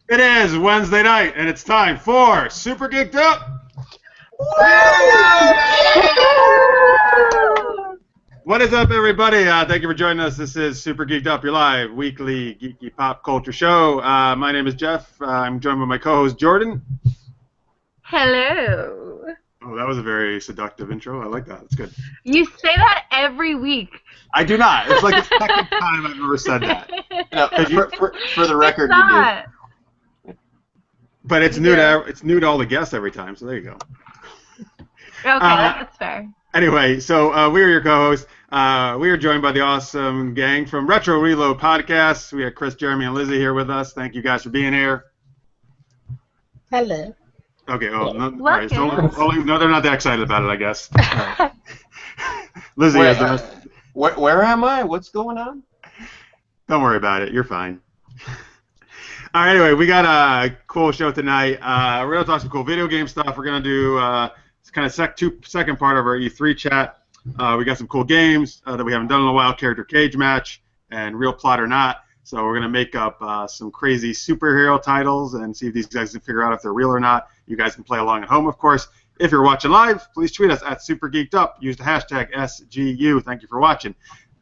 It is Wednesday night, and it's time for Super Geeked Up. What is up, everybody? Thank you for joining us. This is Super Geeked Up, your live weekly geeky pop culture show. My name is Jeff. I'm joined by my co-host Jordan. Hello. Oh, that was a very seductive intro. I like that. It's good. You say that every week. I do not. It's like the second time I've ever said that. No, for the record, It's not. you But it's new to all the guests every time. So there you go. Okay, that's fair. Anyway, so we are your co-hosts. We are joined by the awesome gang from RetroReload Podcast. We have Chris, Jeremy, and Lizzie here with us. Thank you guys for being here. Hello. Okay. Oh, no, Welcome. right, so no, they're not that excited about it, I guess. Lizzie has the most. Where am I? What's going on? Don't worry about it. You're fine. All right. Anyway, we got a cool show tonight. We're gonna talk some cool video game stuff. We're gonna do kind of second part of our E3 chat. We got some cool games that we haven't done in a while. Character cage match and real plot or not. So we're gonna make up some crazy superhero titles and see if these guys can figure out if they're real or not. You guys can play along at home, of course. If you're watching live, please tweet us at SuperGeekedUp. Use the hashtag SGU. Thank you for watching.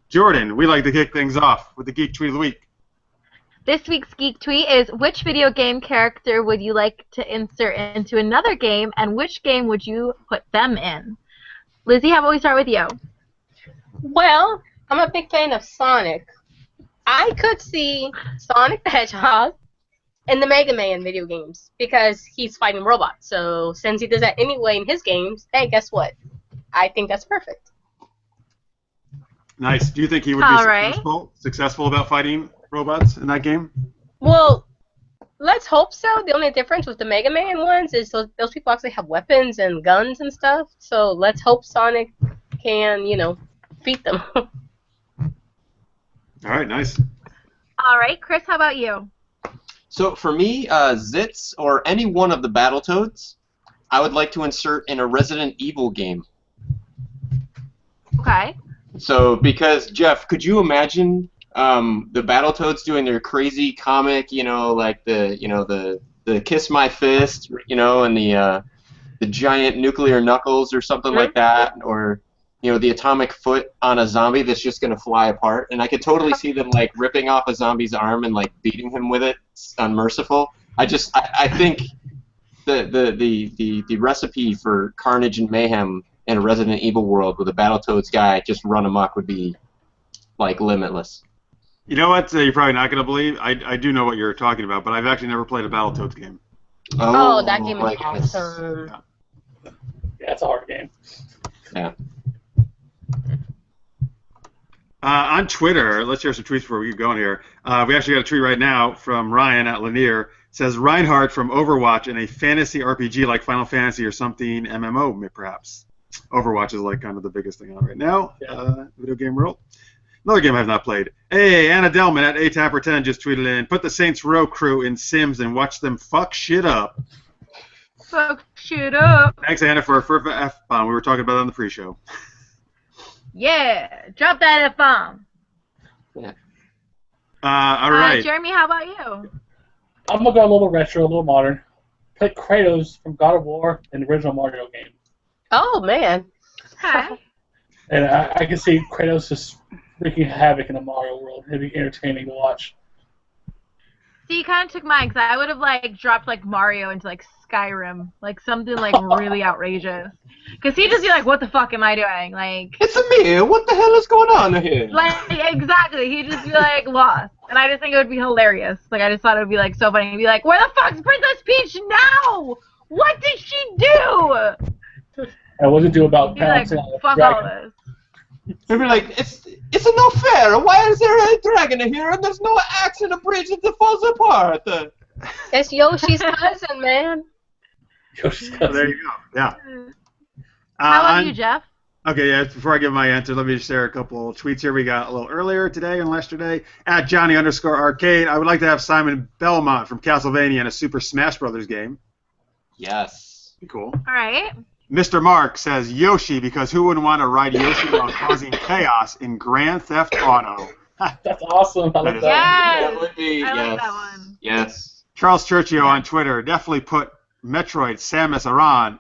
Jordan, we like to kick things off with the Geek Tweet of the Week. This week's Geek Tweet is, which video game character would you like to insert into another game, and which game would you put them in? Lizzie, how about we start with you? Well, I'm a big fan of Sonic. I could see Sonic the Hedgehog in the Mega Man video games because he's fighting robots. So since he does that anyway in his games, hey, guess what? I think that's perfect. Nice. Do you think he would be successful about fighting robots in that game? Well, let's hope so. The only difference with the Mega Man ones is those people actually have weapons and guns and stuff. So let's hope Sonic can, beat them. All right, nice. All right, Chris, how about you? So for me, Zitz or any one of the Battletoads, I would like to insert in a Resident Evil game. Okay. So because Jeff, could you imagine the Battletoads doing their crazy comic, like the Kiss My Fist, and the giant nuclear knuckles or something like that, or the atomic foot on a zombie that's just gonna fly apart, and I could totally see them like ripping off a zombie's arm and like beating him with it. It's unmerciful. I think the recipe for carnage and mayhem in a Resident Evil world with a Battletoads guy just run amok would be like limitless. You know what? You're probably not gonna believe. I do know what you're talking about, but I've actually never played a Battletoads game. Oh, that game is awesome. Yeah, it's a hard game. Yeah. On Twitter, let's share some tweets before we get going here. We actually got a tweet right now from Ryan at Lanier. It says Reinhardt from Overwatch in a fantasy RPG like Final Fantasy or something MMO, perhaps. Overwatch is like kind of the biggest thing on right now. Yeah. Video game world. Another game I have not played. Hey, Anna Delman at ATAPper10 just tweeted in, put the Saints Row crew in Sims and watch them fuck shit up. Fuck shit up. Thanks, Anna, for a F-bomb. We were talking about it on the pre-show. Yeah, drop that F-bomb. Yeah. All right. Jeremy, how about you? I'm gonna go a little retro, a little modern. Play Kratos from God of War in the original Mario game. Oh, man. Okay. And I can see Kratos just wreaking havoc in the Mario world. It'd be entertaining to watch. See, you kind of took mine, because I would have, dropped, Mario into, Skyrim. Something, really outrageous. Because he'd just be like, what the fuck am I doing? It's me! What the hell is going on here? Exactly. He'd just be, lost. And I just think it would be hilarious. I just thought it would be, so funny. He'd be like, where the fuck's Princess Peach now? What did she do? And what to do about He'd be like, balancing on the fuck dragon. all this. They'd be like, it's no fair. Why is there a dragon here and there's no axe in a bridge that falls apart? It's Yoshi's cousin, man. Yoshi's So cousin. there you go. Yeah. How about you, Jeff? Okay, yeah, before I give my answer, let me just share a couple tweets here we got a little earlier today and yesterday. At Johnny_Arcade, I would like to have Simon Belmont from Castlevania in a Super Smash Brothers game. Yes. Be cool. All right. Mr. Mark says Yoshi because who wouldn't want to ride Yoshi while causing chaos in Grand Theft Auto? That's awesome. I like that. Yes. That would be, I yes. like that one. Yes. Charles Churchio on Twitter definitely put Metroid Samus Aran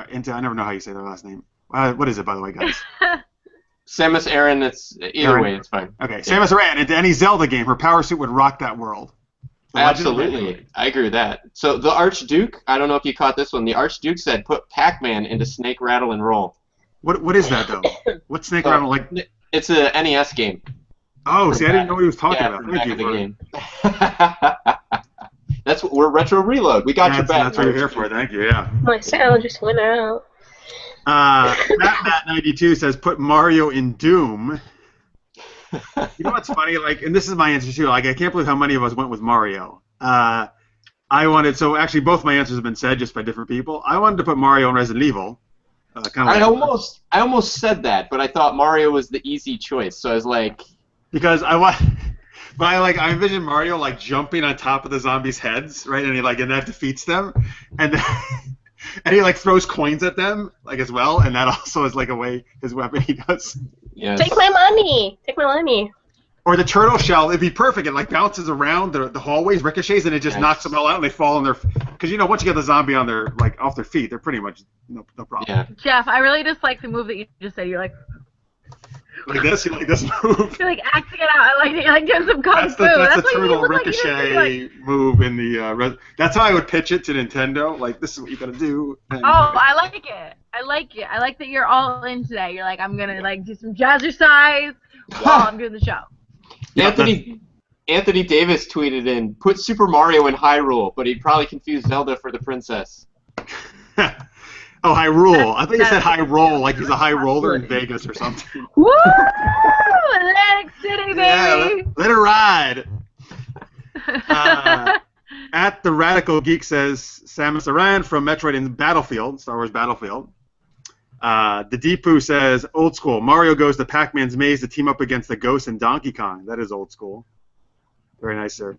into. I never know how you say their last name. What is it, by the way, guys? Samus Aran. It's either Aran. way, it's fine. Okay, Samus Aran into any Zelda game. Her power suit would rock that world. Absolutely, I agree with that. So the Archduke, I don't know if you caught this one. The Archduke said put Pac-Man into Snake Rattle and Roll. What is that though? What's Snake Rattle like? It's a NES game. Oh, see, I didn't know what he was talking Yeah, about. for Thank the you back of the game. That's what we're Retro Reload. We got your back. That's what you're here for. Thank you. Yeah. My sound just went out. Matt92 says put Mario in Doom. You know what's funny? Like, and this is my answer too. Like, I can't believe how many of us went with Mario. Actually, both my answers have been said just by different people. I wanted to put Mario in Resident Evil. I almost said that, but I thought Mario was the easy choice. So I was like, because I envision Mario like jumping on top of the zombies' heads, right? And that defeats them, and then, and he like throws coins at them like as well, and that also is like a way his weapon he does. yes. Take my money. Take my money. Or the turtle shell, it'd be perfect. It like bounces around the hallways, ricochets, and it just knocks them all out, and they fall on their. Because once you get the zombie on their off their feet, they're pretty much no problem. Yeah. Jeff, I really just like the move that you just said. You're like this, you like this move. you're like acting it out. You're like doing some kung fu. That's the what you turtle look like you just ricochet move in the. That's how I would pitch it to Nintendo. Like, this is what you gotta do. And, Oh, I like it. I like that you're all in today. You're like, I'm gonna like do some jazzercise while I'm doing the show. Anthony Davis tweeted in, put Super Mario in Hyrule, but he'd probably confuse Zelda for the princess. Oh, Hyrule. I think it said high roll, like he's a high roller in Vegas or something. Woo! Atlantic City, baby. Yeah, let it ride. At the Radical Geek says Samus Aran from Metroid in Battlefield, Star Wars Battlefield. The Deepu says old school. Mario goes to Pac-Man's maze to team up against the Ghost and Donkey Kong. That is old school. Very nice, sir.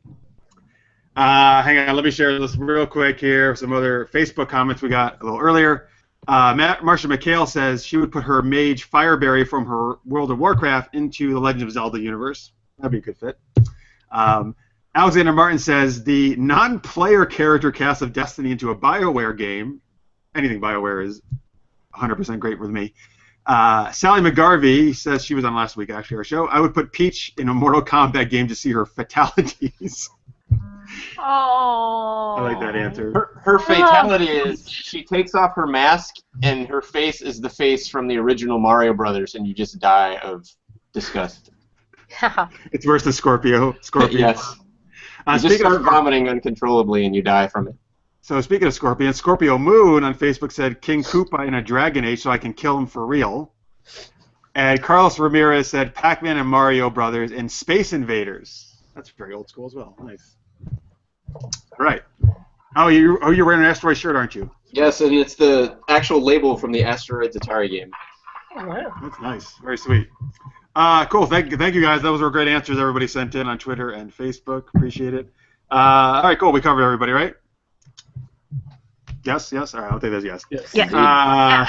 Hang on, let me share this real quick here. Some other Facebook comments we got a little earlier. Marsha McHale says she would put her mage Fireberry from her World of Warcraft into the Legend of Zelda universe. That'd be a good fit. Alexander Martin says the non-player character cast of Destiny into a BioWare game. Anything BioWare is 100% great with me. Sally McGarvey says she was on last week, actually, our show. I would put Peach in a Mortal Kombat game to see her fatalities. Oh. I like that answer. Her fatality is she takes off her mask and her face is the face from the original Mario Brothers, and you just die of disgust. It's worse than Scorpio. Yes. You just start vomiting uncontrollably and you die from it. So speaking of Scorpion, Scorpio Moon on Facebook said King Koopa in a Dragon Age so I can kill him for real. And Carlos Ramirez said Pac-Man and Mario Brothers in Space Invaders. That's very old school as well. Nice. All right. Oh, you're wearing an Asteroid shirt, aren't you? Yes, and it's the actual label from the Asteroids Atari game. Oh, wow. That's nice. Very sweet. Cool. Thank you, guys. Those were great answers everybody sent in on Twitter and Facebook. Appreciate it. All right, cool. We covered everybody, right? Yes. All right, I'll take that as yes. Yeah.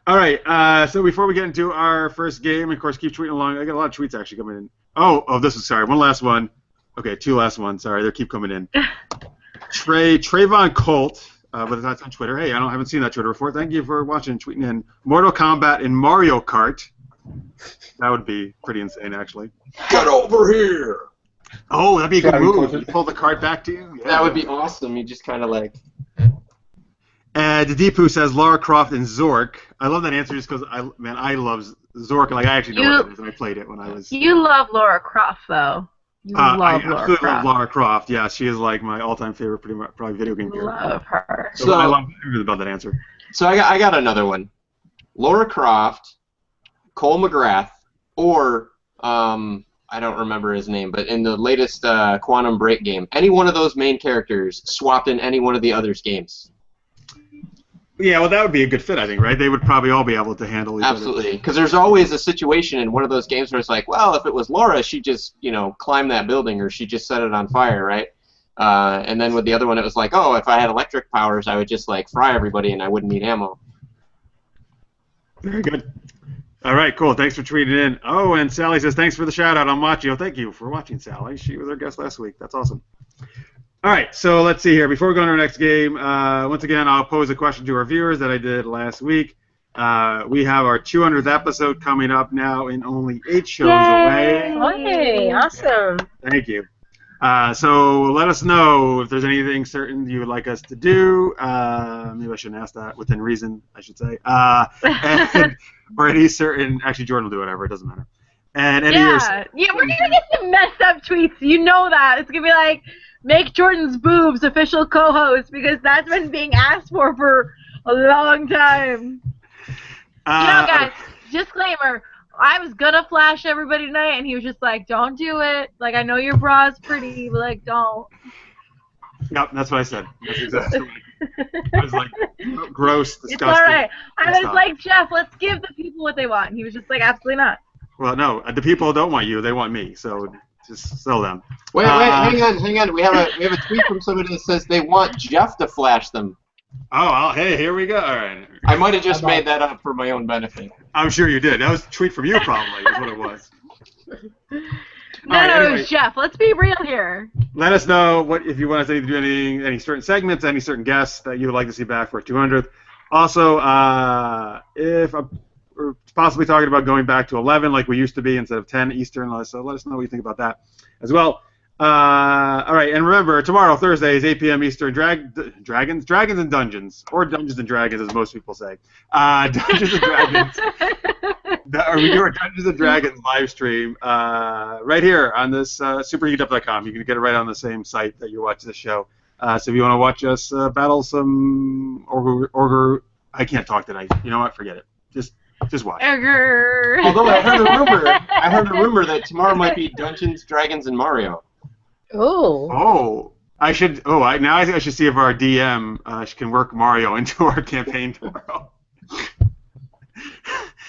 All right. So before we get into our first game, of course, keep tweeting along. I got a lot of tweets actually coming in. Oh, this is sorry. One last one. Okay, two last ones. Sorry, they keep coming in. Trayvon Colt, but that's on Twitter. Hey, I haven't seen that Twitter before. Thank you for watching and tweeting in. Mortal Kombat in Mario Kart. That would be pretty insane, actually. Get over here! Oh, that'd be a good move. You pull the cart back to you. Yeah. That would be awesome. You just kind of like. And Deepu says Lara Croft and Zork. I love that answer just because I love Zork. Like I actually know what it is, and I played it when I was. You love Lara Croft, though. I absolutely love Lara Croft. Yeah, she is like my all-time favorite, probably video game character. Love her. So I love everything about that answer. So I got another one. Lara Croft, Cole McGrath, or I don't remember his name, but in the latest Quantum Break game, any one of those main characters swapped in any one of the others' games. Yeah, well, that would be a good fit, I think, right? They would probably all be able to handle each other. Absolutely, because there's always a situation in one of those games where it's like, well, if it was Laura, she'd just, climb that building, or she'd just set it on fire, right? And then with the other one, it was like, oh, if I had electric powers, I would just, fry everybody, and I wouldn't need ammo. Very good. All right, cool. Thanks for tweeting in. Oh, and Sally says, thanks for the shout-out on watching. Oh, thank you for watching, Sally. She was our guest last week. That's awesome. All right, so let's see here. Before we go on to our next game, once again, I'll pose a question to our viewers that I did last week. We have our 200th episode coming up now in only 8 shows away. Hey, awesome. Thank you. So let us know if there's anything certain you would like us to do. Maybe I shouldn't ask that. Within reason, I should say. Or any certain... Actually, Jordan will do whatever. It doesn't matter. And any Yeah, we're going to get some messed up tweets. You know that. It's going to be like, make Jordan's boobs official co-host, because that's been being asked for a long time. Guys, disclaimer, I was going to flash everybody tonight, and he was just like, don't do it. Like, I know your bra's pretty, but, like, don't. Yep, that's what I said. That's exactly what I was like, gross, disgusting. It's all right. I was like, Jeff, let's give the people what they want. And he was just like, absolutely not. Well, no, the people don't want you. They want me, so just sell them. Wait, hang on. We have a tweet from somebody that says they want Jeff to flash them. Oh, hey, here we go. All right. I might have just made that up for my own benefit. I'm sure you did. That was a tweet from you, probably, is what it was. No, it was Jeff. Let's be real here. Let us know if you want us to do any certain segments, any certain guests that you would like to see back for 200th. Also, if we're possibly talking about going back to 11 like we used to be instead of 10 Eastern, so let us know what you think about that as well. All right, and remember, tomorrow, Thursday, is 8 p.m. Eastern, Dragons and Dungeons, or Dungeons and Dragons, as most people say. Dungeons and Dragons. We do our Dungeons and Dragons live stream right here on this supergeekedup.com. You can get it right on the same site that you watch this show. So if you want to watch us battle some ogre, I can't talk tonight. You know what? Forget it. Just watch. Although I heard a rumor that tomorrow might be Dungeons, Dragons, and Mario. Oh. I should see if our DM can work Mario into our campaign tomorrow.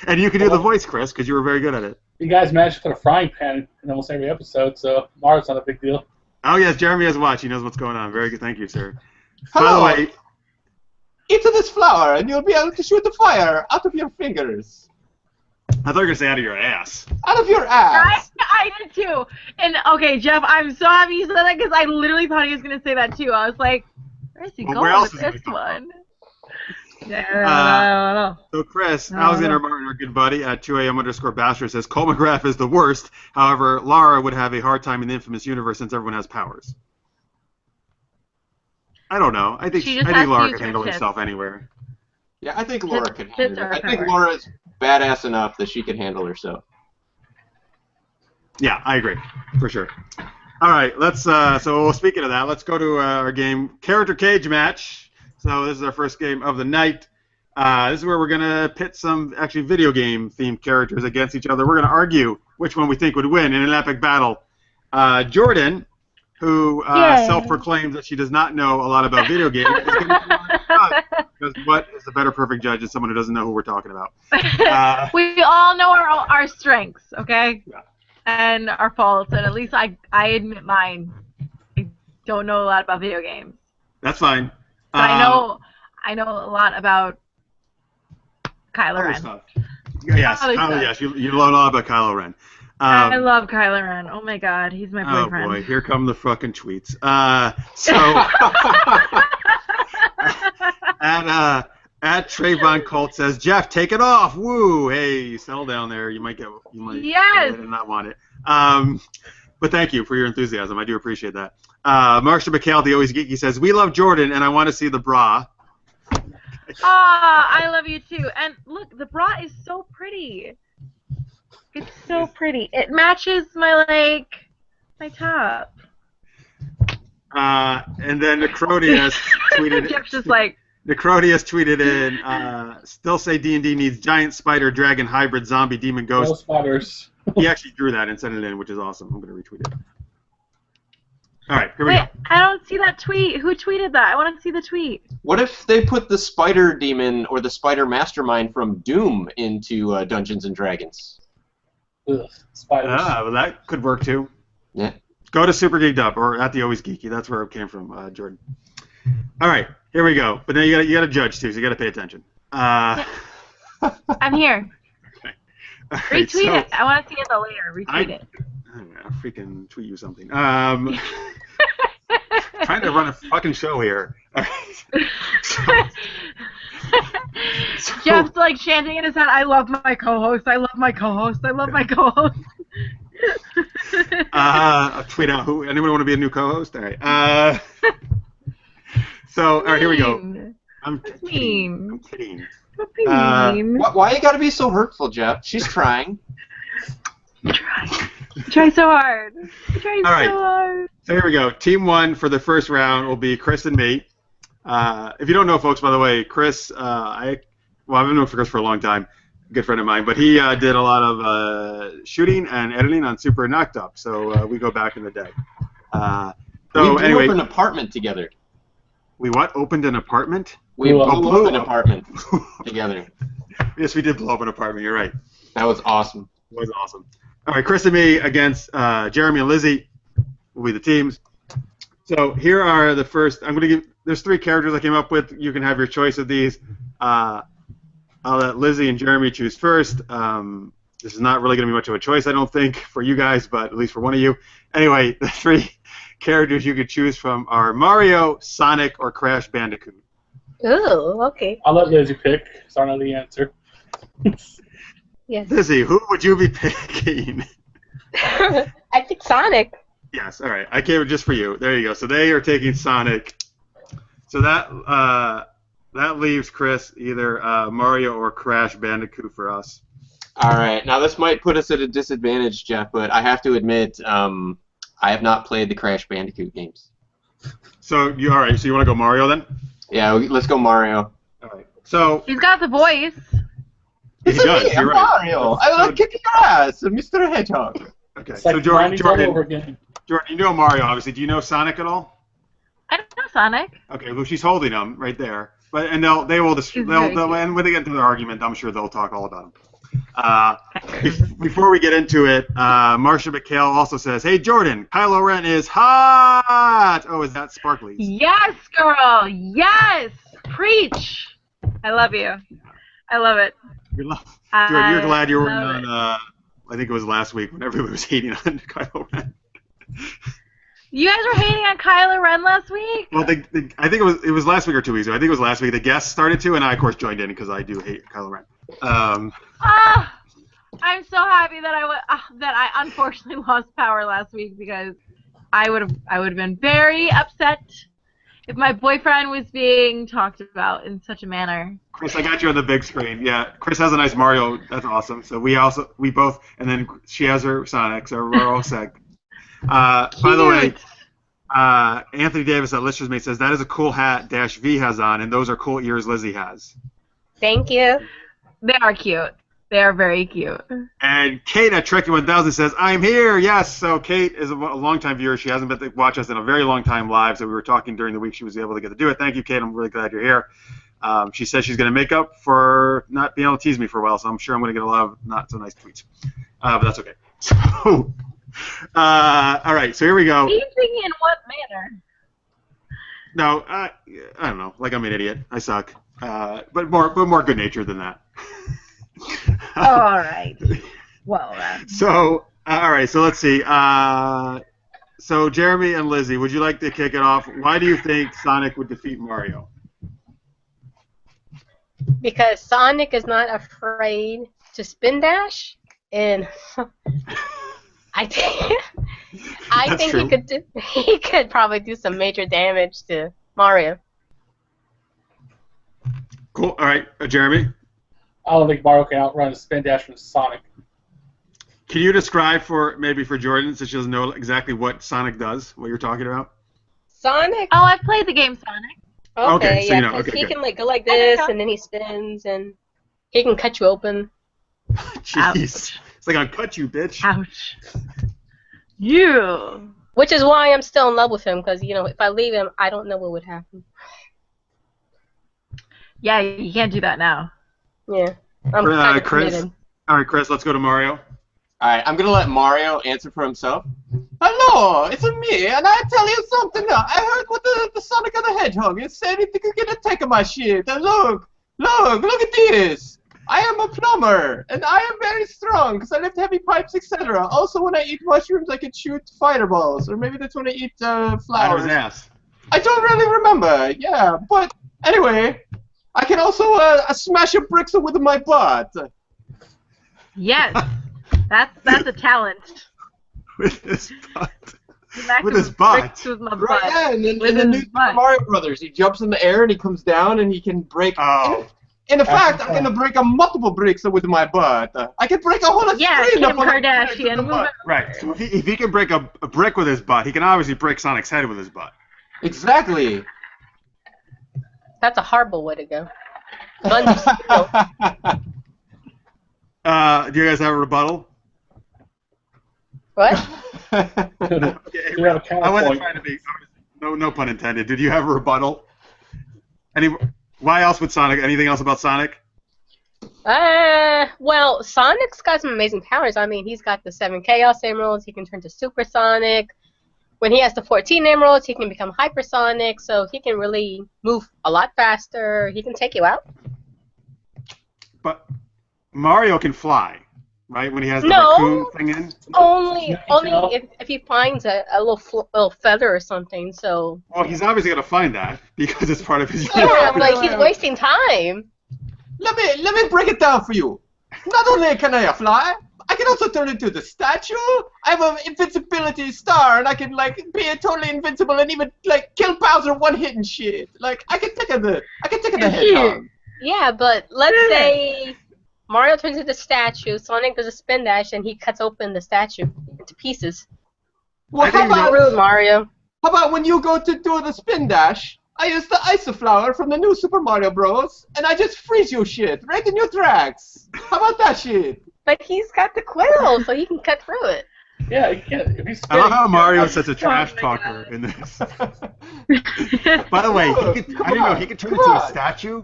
And you can do the voice, Chris, because you were very good at it. You guys managed to put a frying pan in almost every episode, so Mario's not a big deal. Oh yes, Jeremy has watched. He knows what's going on. Very good. Thank you, sir. Hello. By the way, eat this flower, and you'll be able to shoot the fire out of your fingers. I thought you were going to say out of your ass. Out of your ass. I did too. And okay, Jeff, I'm so happy you said that because I literally thought he was going to say that too. I was like, where's he going with this one? Yeah, I don't know. So Chris, Alexander Martin, our good buddy at 2am_Bastard says Cole McGrath is the worst. However, Lara would have a hard time in the Infamous universe since everyone has powers. I don't know. I think Lara can handle herself anywhere. Yeah, I think Laura can handle it. I think Laura's badass enough that she can handle herself. Yeah, I agree, for sure. All right, let's. So speaking of that, let's go to our game, Character Cage Match. So this is our first game of the night. This is where we're gonna pit some actually video game themed characters against each other. We're gonna argue which one we think would win in an epic battle. Jordan, who self-proclaims that she does not know a lot about video games, is going to because what is the better perfect judge than someone who doesn't know who we're talking about? We all know our strengths, okay? Yeah. And our faults, and at least I admit mine. I don't know a lot about video games. That's fine. But I know a lot about Kylo Ren. Stuff. Yes, yes, you know a lot about Kylo Ren. I love Kylo Ren. Oh my God, he's my boyfriend. Oh boy, here come the fucking tweets. At Trayvon Colt says, Jeff, take it off. Woo! Hey, settle down there. You might get it and not want it. But thank you for your enthusiasm. I do appreciate that. Marsha McCalty, always geeky, says, we love Jordan and I want to see the bra. I love you too. And look, the bra is so pretty. It's so pretty. It matches my top. And then Necrodius tweeted. Jeff's just like. Necrodius tweeted in. Still say D&D needs giant spider dragon hybrid zombie demon ghost. No spiders. He actually drew that and sent it in, which is awesome. I'm gonna retweet it. All right, here we go. I don't see that tweet. Who tweeted that? I want to see the tweet. What if they put the spider demon or the spider mastermind from Doom into Dungeons and Dragons? Ugh, spiders. Well, that could work too. Yeah. Go to Super Geeked Up or at the Always Geeky. That's where it came from, Jordan. All right, here we go. But now you got to judge too, so you got to pay attention. I'm here. Okay. Right, retweet it. I want to see it later. Retweet it. I'll freaking tweet you something. Trying to run a fucking show here. All right. Jeff's like chanting in his head, I love my co-host, I love my co-host, I love my co-host. I'll tweet out anyone want to be a new co-host? All right. So, all right, here we go. I'm kidding. I'm kidding. Don't be mean. Why you gotta be so hurtful, Jeff? She's trying. Try so hard. Try All right. so hard. So here we go. Team 1 for the first round will be Chris and me. If you don't know, folks, by the way, Chris, I've been knowing Chris for a long time, good friend of mine, but he did a lot of shooting and editing on Super Knocked Up, so we go back in the day. We blew up an apartment together. We what? Opened an apartment? We blew up an apartment together. Yes, we did blow up an apartment, you're right. That was awesome. It was awesome. All right, Chris and me against Jeremy and Lizzie will be the teams. So here are the first. I'm going to give. There's 3 characters I came up with. You can have your choice of these. I'll let Lizzie and Jeremy choose first. This is not really going to be much of a choice, I don't think, for you guys, but at least for one of you. Anyway, the 3 characters you could choose from are Mario, Sonic, or Crash Bandicoot. Ooh, okay. I'll let Lizzie pick, so I know the answer. Yes. Lizzie, who would you be picking? I think Sonic. Yes, all right. I gave it just for you. There you go. So they are taking Sonic. So that leaves Chris either Mario or Crash Bandicoot for us. All right. Now this might put us at a disadvantage, Jeff, but I have to admit, I have not played the Crash Bandicoot games. So all right. So you want to go Mario then? Yeah, let's go Mario. All right. So He's got the voice. he does. Me, You're right. Mario. I will kick your ass, Mr. Hedgehog. Okay. It's So like grinding all over Jordan, again. you know Mario, obviously. Do you know Sonic at all? I don't know Sonic. Okay. Well, she's holding him right there. But they will He's very cute. and when they get into the argument, I'm sure they'll talk all about him. Before we get into it, Marsha McHale also says, "Hey Jordan, Kylo Ren is hot." Oh, is that Sparkly? Yes, girl. Yes. Preach. I love you. I love it. Jordan, you're glad you were love on. I think it was last week when everybody was hating on Kylo Ren. You guys were hating on Kylo Ren last week? Well, I think it was last week or 2 weeks ago. I think it was last week. The guests started to, and I of course joined in because I do hate Kylo Ren. I'm so happy that I unfortunately lost power last week because I would have been very upset if my boyfriend was being talked about in such a manner. Chris, I got you on the big screen. Yeah, Chris has a nice Mario. That's awesome. So we both, and then she has her Sonic. So we're all set. By the way, Anthony Davis at Lister's Mate says that is a cool hat -V has on, and those are cool ears Lizzie has. Thank you. They are cute. They are very cute. And Kate at Trekkie1000 says, "I'm here." Yes. So Kate is a longtime viewer. She hasn't been to watch us in a very long time live. So we were talking during the week. She was able to get to do it. Thank you, Kate. I'm really glad you're here. She says she's going to make up for not being able to tease me for a while. So I'm sure I'm going to get a lot of not so nice tweets. But that's okay. So. All right, so here we go. Teasing in what manner? No, I don't know. Like I'm an idiot. I suck. But more good natured than that. All right. Well then. So all right. So let's see. So Jeremy and Lizzie, would you like to kick it off? Why do you think Sonic would defeat Mario? Because Sonic is not afraid to spin dash, and I think he could probably do some major damage to Mario. Cool. All right, Jeremy. I don't think Mario can outrun a spin dash from Sonic. Can you describe for Jordan, since she doesn't know exactly what Sonic does, what you're talking about? Sonic? Oh, I've played the game Sonic. Okay, so yeah, you know. because Okay, he good. can like go like this, and then he spins, and he can cut you open. Jeez. Ouch. It's like I'll cut you, bitch. Ouch. You. Which is why I'm still in love with him, because, you know, if I leave him, I don't know what would happen. Yeah, you can't do that now. Yeah. I'm kind of Chris. committed. All right, Chris. Let's go to Mario. All right, I'm gonna let Mario answer for himself. Hello, it's me, and I tell you something now. I heard what the Sonic and the Hedgehog is saying. If you could get a take of my shit, and look at this. I am a plumber, and I am very strong because I lift heavy pipes, etc. Also, when I eat mushrooms, I can shoot fireballs, or maybe that's when I eat Out of flowers. his ass. I don't really remember. Yeah, but anyway, I can also smash a bricks with my butt. Yes, that's a talent. With his butt. Smack With him his butt. bricks With my Right, butt. yeah, and then With in the his new Super butt. Mario Brothers, he jumps in the air and he comes down and he can break. Oh. In fact, I can break multiple bricks with my butt. I can break a whole Yeah, screen Kim up on a Kardashian. brick with the Move butt. it. Right. So if he can break a brick with his butt, he can obviously break Sonic's head with his butt. Exactly. That's a horrible way to go. Buns of steel. Do you guys have a rebuttal? What? Okay, You have a I wasn't counterpoint. trying to be. No pun intended. Did you have a rebuttal? Why else would Sonic? Anything else about Sonic? Well, Sonic's got some amazing powers. I mean, he's got the 7 Chaos Emeralds. He can turn to Super Sonic. When he has the 14 Emeralds, he can become Hypersonic, so he can really move a lot faster. He can take you out. But Mario can fly, right? When he has the No. raccoon thing in. Only No. if he finds a little feather or something, so... Well, he's obviously gonna find that because it's part of his. Yeah, like, he's wasting time. Let me break it down for you. Not only can I fly, I can also turn into the statue. I have an invincibility star, and I can be totally invincible and even kill Bowser one hit and shit. Like I can take the hedgehog. Yeah, but let's say Mario turns into the statue, Sonic does a spin dash, and he cuts open the statue into pieces. Well, I how think about Rude, Mario. when you go to do the spin dash? I use the Ice Flower from the new Super Mario Bros. And I just freeze your shit right in your tracks. How about that shit? But he's got the quill, so he can cut through it. Yeah, you can't. If he's I love how spinning, Mario you is such a trash talker in this. By the way, I didn't know he could turn Come into a on. statue.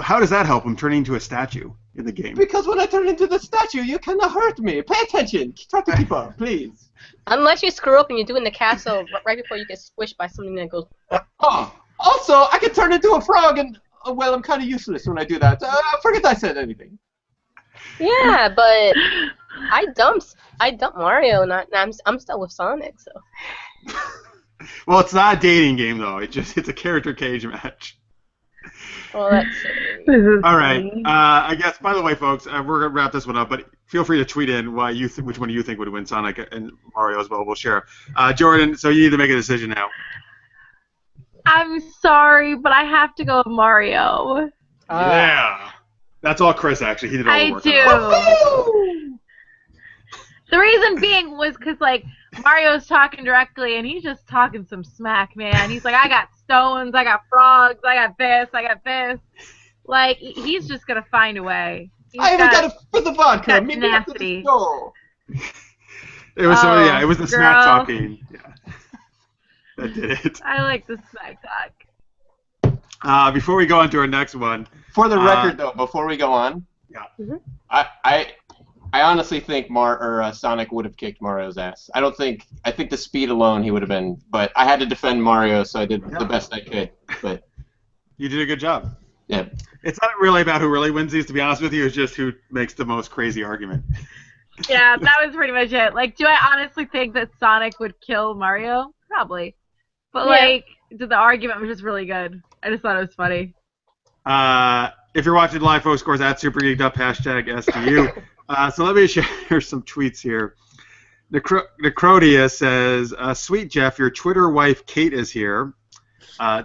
How does that help him turning into a statue in the game? Because when I turn into the statue, you cannot hurt me. Pay attention. Try to keep up, please. Unless you screw up and you do in the castle right before you get squished by something that goes... Oh, also, I can turn into a frog, and well, I'm kind of useless when I do that. Forget I said anything. Yeah, but I dumped Mario, and I'm still with Sonic, so... Well, it's not a dating game though. It's a character cage match. Well, let's see. All right. I guess. By the way, folks, we're gonna wrap this one up. But feel free to tweet in which one you think would win, Sonic and Mario as well. We'll share. Jordan, so you need to make a decision now. I'm sorry, but I have to go with Mario. Yeah. That's all Chris actually. He did all the I work. do. The reason being was because Mario's talking directly, and he's just talking some smack, man. He's like, I got stones, I got frogs, I got this, I got this. Like, he's just gonna find a way. I even got a fifth of vodka. got Meet me after tenacity. the show. It was it was the smack girl. talking. Yeah. That did it. I like the smack talk. Before we go on to our next one. For the record, though, before we go on, Yeah. I honestly think Sonic would have kicked Mario's ass. I think the speed alone he would have been, but I had to defend Mario, so I did the best I could. But You did a good job. yeah, It's not really about who really wins these, to be honest with you. It's just who makes the most crazy argument. Yeah, that was pretty much it. Do I honestly think that Sonic would kill Mario? Probably. But, the argument was just really good. I just thought it was funny. If you're watching live, folks, scores at Super Geeked Up, #SGU. So let me share some tweets here. Necrodia says, Sweet Jeff, your Twitter wife Kate is here.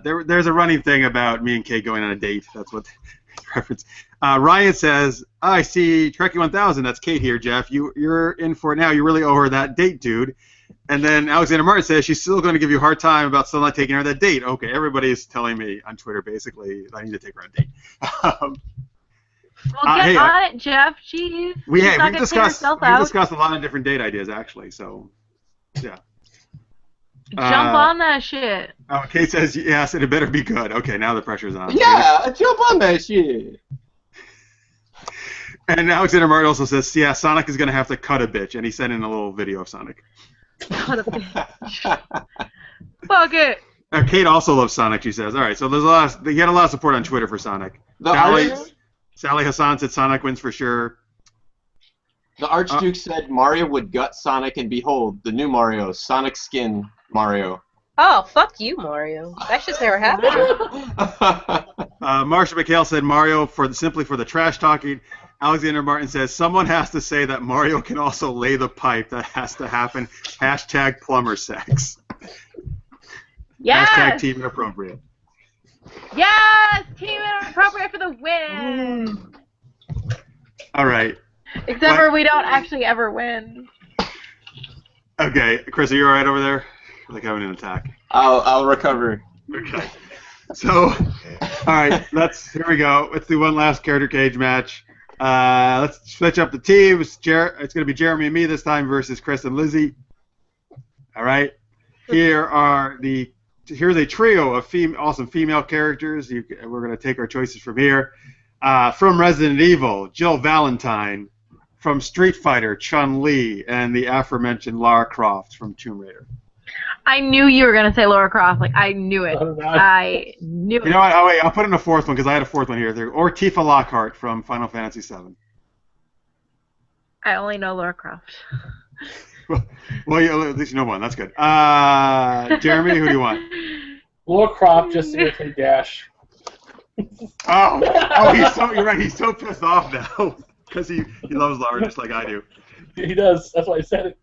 There's a running thing about me and Kate going on a date. That's what reference. Ryan says, I see Trekkie 1000. That's Kate here, Jeff. You're in for it now. You really owe her that date, dude. And then Alexander Martin says she's still going to give you a hard time about still not taking her that date. Okay, everybody's telling me on Twitter basically that I need to take her on a date. Well, get on it, Jeff. Jeez. We She's not gonna take herself out. discussed a lot of different date ideas actually. So, yeah. Jump on that shit. Oh, Kate says yes, and it better be good. Okay, now the pressure's on. yeah, jump on that shit. And Alexander Martin also says, yeah, Sonic is going to have to cut a bitch, and he sent in a little video of Sonic. Cut a bitch. Fuck it. Kate also loves Sonic, she says. All right, so he had a lot of support on Twitter for Sonic. Sally Hassan said Sonic wins for sure. The Archduke said Mario would gut Sonic, and behold, the new Mario, Sonic Skin Mario. Oh, fuck you, Mario. That just never happened. Marsha McHale said Mario simply for the trash talking. Alexander Martin says someone has to say that Mario can also lay the pipe. That has to happen. Hashtag plumber sex. Yes! Hashtag team inappropriate. Yes! Team inappropriate for the win! All right. Except for we don't actually ever win. Okay, Chris, are you all right over there? I like having an attack. I'll recover. Okay. So, all right, here we go. Let's do one last character cage match. Let's switch up the teams. It's going to be Jeremy and me this time versus Chris and Lizzie. All right. Here's a trio of awesome female characters. We're going to take our choices from here. From Resident Evil, Jill Valentine. From Street Fighter, Chun-Li, and the aforementioned Lara Croft from Tomb Raider. I knew you were going to say Lara Croft. Like, I knew it. I knew it. You know what? Oh, wait. I'll put in a fourth one because I had a fourth one here. Or Tifa Lockhart from Final Fantasy VII. I only know Lara Croft. Well, at least you know one. That's good. Jeremy, who do you want? Lara Croft, just to irritate Dash. You're right. He's so pissed off now because he loves Lara just like I do. He does. That's why I said it.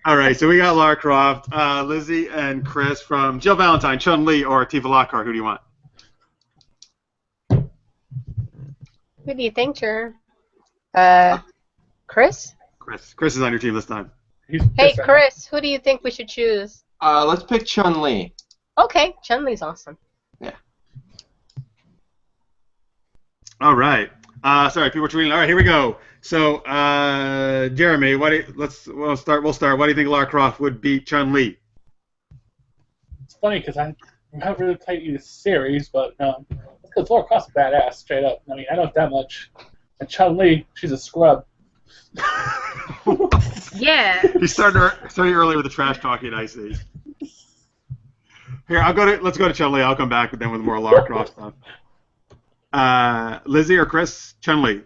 All right, so we got Lara Croft, Lizzie, and Chris from Jill Valentine, Chun-Li, or Tifa Lockhart. Who do you want? Who do you think, Jer? Chris? Chris is on your team this time. Hey, Chris, who do you think we should choose? Let's pick Chun-Li. Okay, Chun-Li's awesome. Yeah. All right. Sorry, people are tweeting. All right, here we go. So, Jeremy, we'll start. What do you think Lara Croft would beat Chun-Li? It's funny because I haven't really played either series, but because Lara Croft's badass, straight up. I mean, I know it that much. And Chun-Li, she's a scrub. Yeah. He's starting early with the trash talking, I see. Here, let's go to Chun-Li. I'll come back with more Lara Croft stuff. Lizzie or Chris? Chun-Li.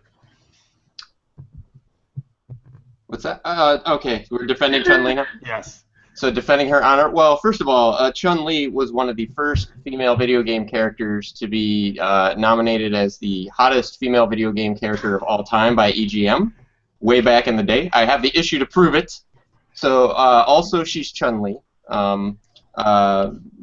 What's that? Okay, we're defending Chun-Li now? Yes. So defending her honor. Well, first of all, Chun-Li was one of the first female video game characters to be nominated as the hottest female video game character of all time by EGM, way back in the day. I have the issue to prove it. So also she's Chun-Li.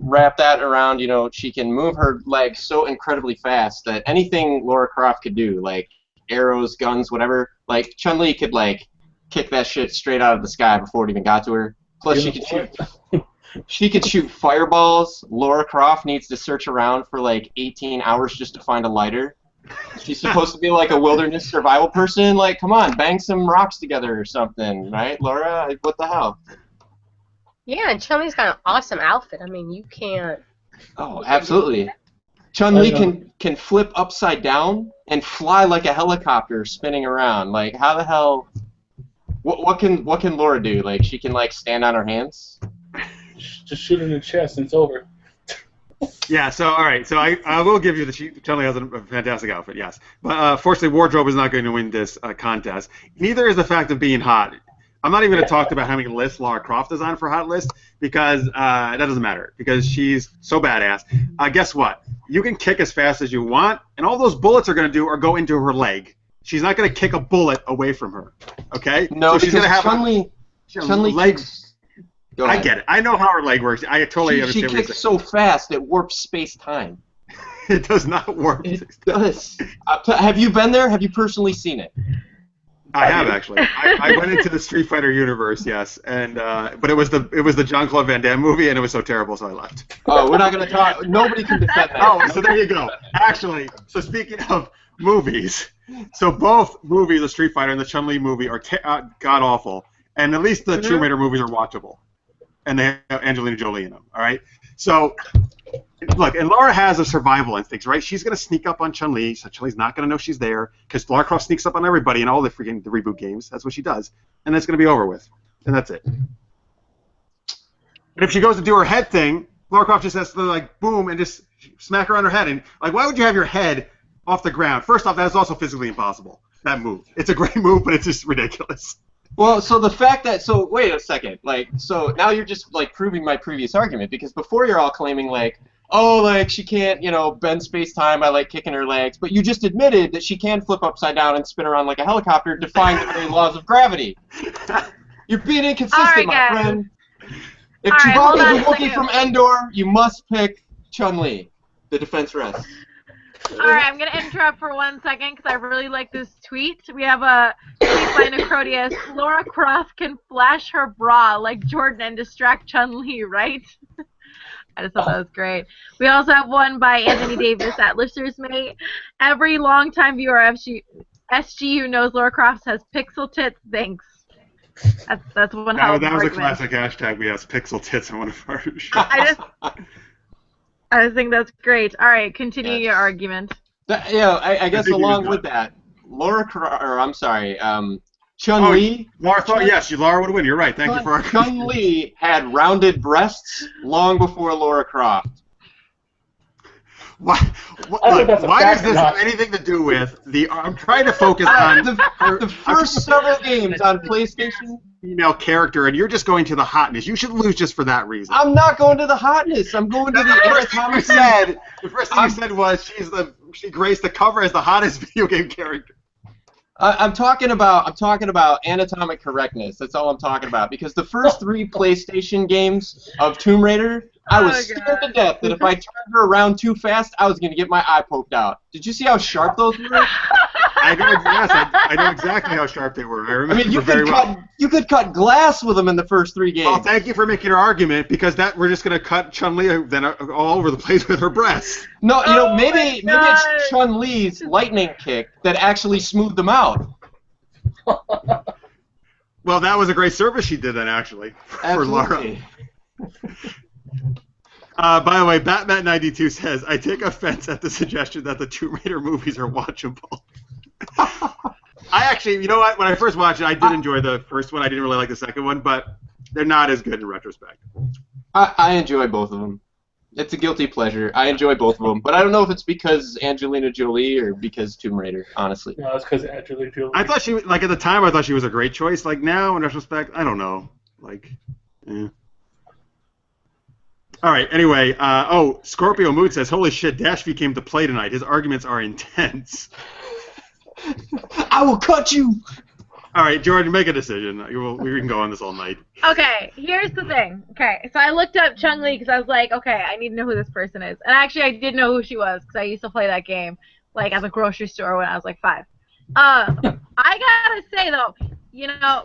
Wrap that around, she can move her legs so incredibly fast that anything Lara Croft could do, like arrows, guns, whatever, like Chun-Li could kick that shit straight out of the sky before it even got to her. Plus, she could shoot fireballs. Lara Croft needs to search around for 18 hours just to find a lighter. She's supposed to be like a wilderness survival person. Come on, bang some rocks together or something, right, Laura? What the hell? Yeah, and Chun-Li's got an awesome outfit. I mean, you can't. Oh, absolutely. Chun-Li can flip upside down and fly like a helicopter spinning around. How the hell? What can Laura do? She can stand on her hands? Just shoot in the chest and it's over. Yeah. So all right. So I will give you Chun-Li has a fantastic outfit. Yes. But fortunately, wardrobe is not going to win this contest. Neither is the fact of being hot. I'm not even going to talk about how many lists Lara Croft is on for hot list because that doesn't matter because she's so badass. Guess what? You can kick as fast as you want, and all those bullets are going to do are go into her leg. She's not going to kick a bullet away from her. Okay? No, so she's going to have Chun-Li legs. I get it. I know how her leg works. I totally understand. She kicks so fast it warps space-time. It does not work. It does. Have you been there? Have you personally seen it? I have actually. I went into the Street Fighter universe, yes, and but it was the Jean-Claude Van Damme movie, and it was so terrible, so I left. Oh, we're not going to talk. Nobody can defend that. Oh, so there you go. Actually, so speaking of movies, so both movies, the Street Fighter and the Chun-Li movie, are god awful, and at least the Tomb Raider movies are watchable, and they have Angelina Jolie in them. All right, so. Look, and Laura has a survival instinct, right? She's going to sneak up on Chun-Li, so Chun-Li's not going to know she's there, because Lara Croft sneaks up on everybody in all the reboot games. That's what she does. And that's going to be over with. And that's it. And if she goes to do her head thing, Lara Croft just has to, boom, and just smack her on her head. And, why would you have your head off the ground? First off, that is also physically impossible, that move. It's a great move, but it's just ridiculous. Well, so the fact that wait a second, like so now you're just like proving my previous argument because before you're all claiming like like she can't bend space time by like kicking her legs, but you just admitted that she can flip upside down and spin around like a helicopter, defying the very laws of gravity. You're being inconsistent, my friend. If Chewbacca's a Wookiee from Endor, you must pick Chun-Li, the defense rest. Alright, I'm going to interrupt for 1 second because I really like this tweet. We have a tweet by Necrodius. Laura Croft can flash her bra like Jordan and distract Chun-Li, right? I just thought that was great. We also have one by Anthony Davis at Lister's Mate. Every longtime viewer of SGU knows Laura Croft has pixel tits. Thanks. That's one hell of an That was argument. a classic hashtag. We have pixel tits in one of our shows. I just think that's great. All right, continue your argument. I guess along with that, Chun-Li. Laura would win. You're right. Thank you for arguing. Chun-Li had rounded breasts long before Laura Croft. Why does this have anything to do with the? I'm trying to focus on the first several games on PlayStation. Female character, and you're just going to the hotness. You should lose just for that reason. I'm not going to the hotness. I'm going to the anatomic side. The first thing you said was she graced the cover as the hottest video game character. I'm talking about anatomic correctness. That's all I'm talking about. Because the first 3 PlayStation games of Tomb Raider, I was scared to death that if I turned her around too fast, I was going to get my eye poked out. Did you see how sharp those were? I know exactly how sharp they were. I remember very well. You could cut glass with them in the first 3 games. Well, thank you for making your argument, because we're just going to cut Chun-Li then all over the place with her breasts. No, maybe it's Chun-Li's lightning kick that actually smoothed them out. Well, that was a great service she did then, actually, for Laura. By the way, Batman92 says, I take offense at the suggestion that the Tomb Raider movies are watchable. I actually, you know what? When I first watched it, I did enjoy the first one. I didn't really like the second one, but they're not as good in retrospect. I enjoy both of them. It's a guilty pleasure. I enjoy both of them, but I don't know if it's because Angelina Jolie or because Tomb Raider, honestly. No, it's because Angelina Jolie. I thought at the time, I thought she was a great choice. Like, now, in retrospect, I don't know. All right, anyway, Scorpio Mood says, holy shit, Dashview came to play tonight. His arguments are intense. I will cut you! All right, Jordan, make a decision. We can go on this all night. Okay, here's the thing. Okay, so I looked up Chun-Li because I was like, okay, I need to know who this person is. And actually, I did know who she was because I used to play that game, like, at the grocery store when I was, like, 5. I gotta say, though,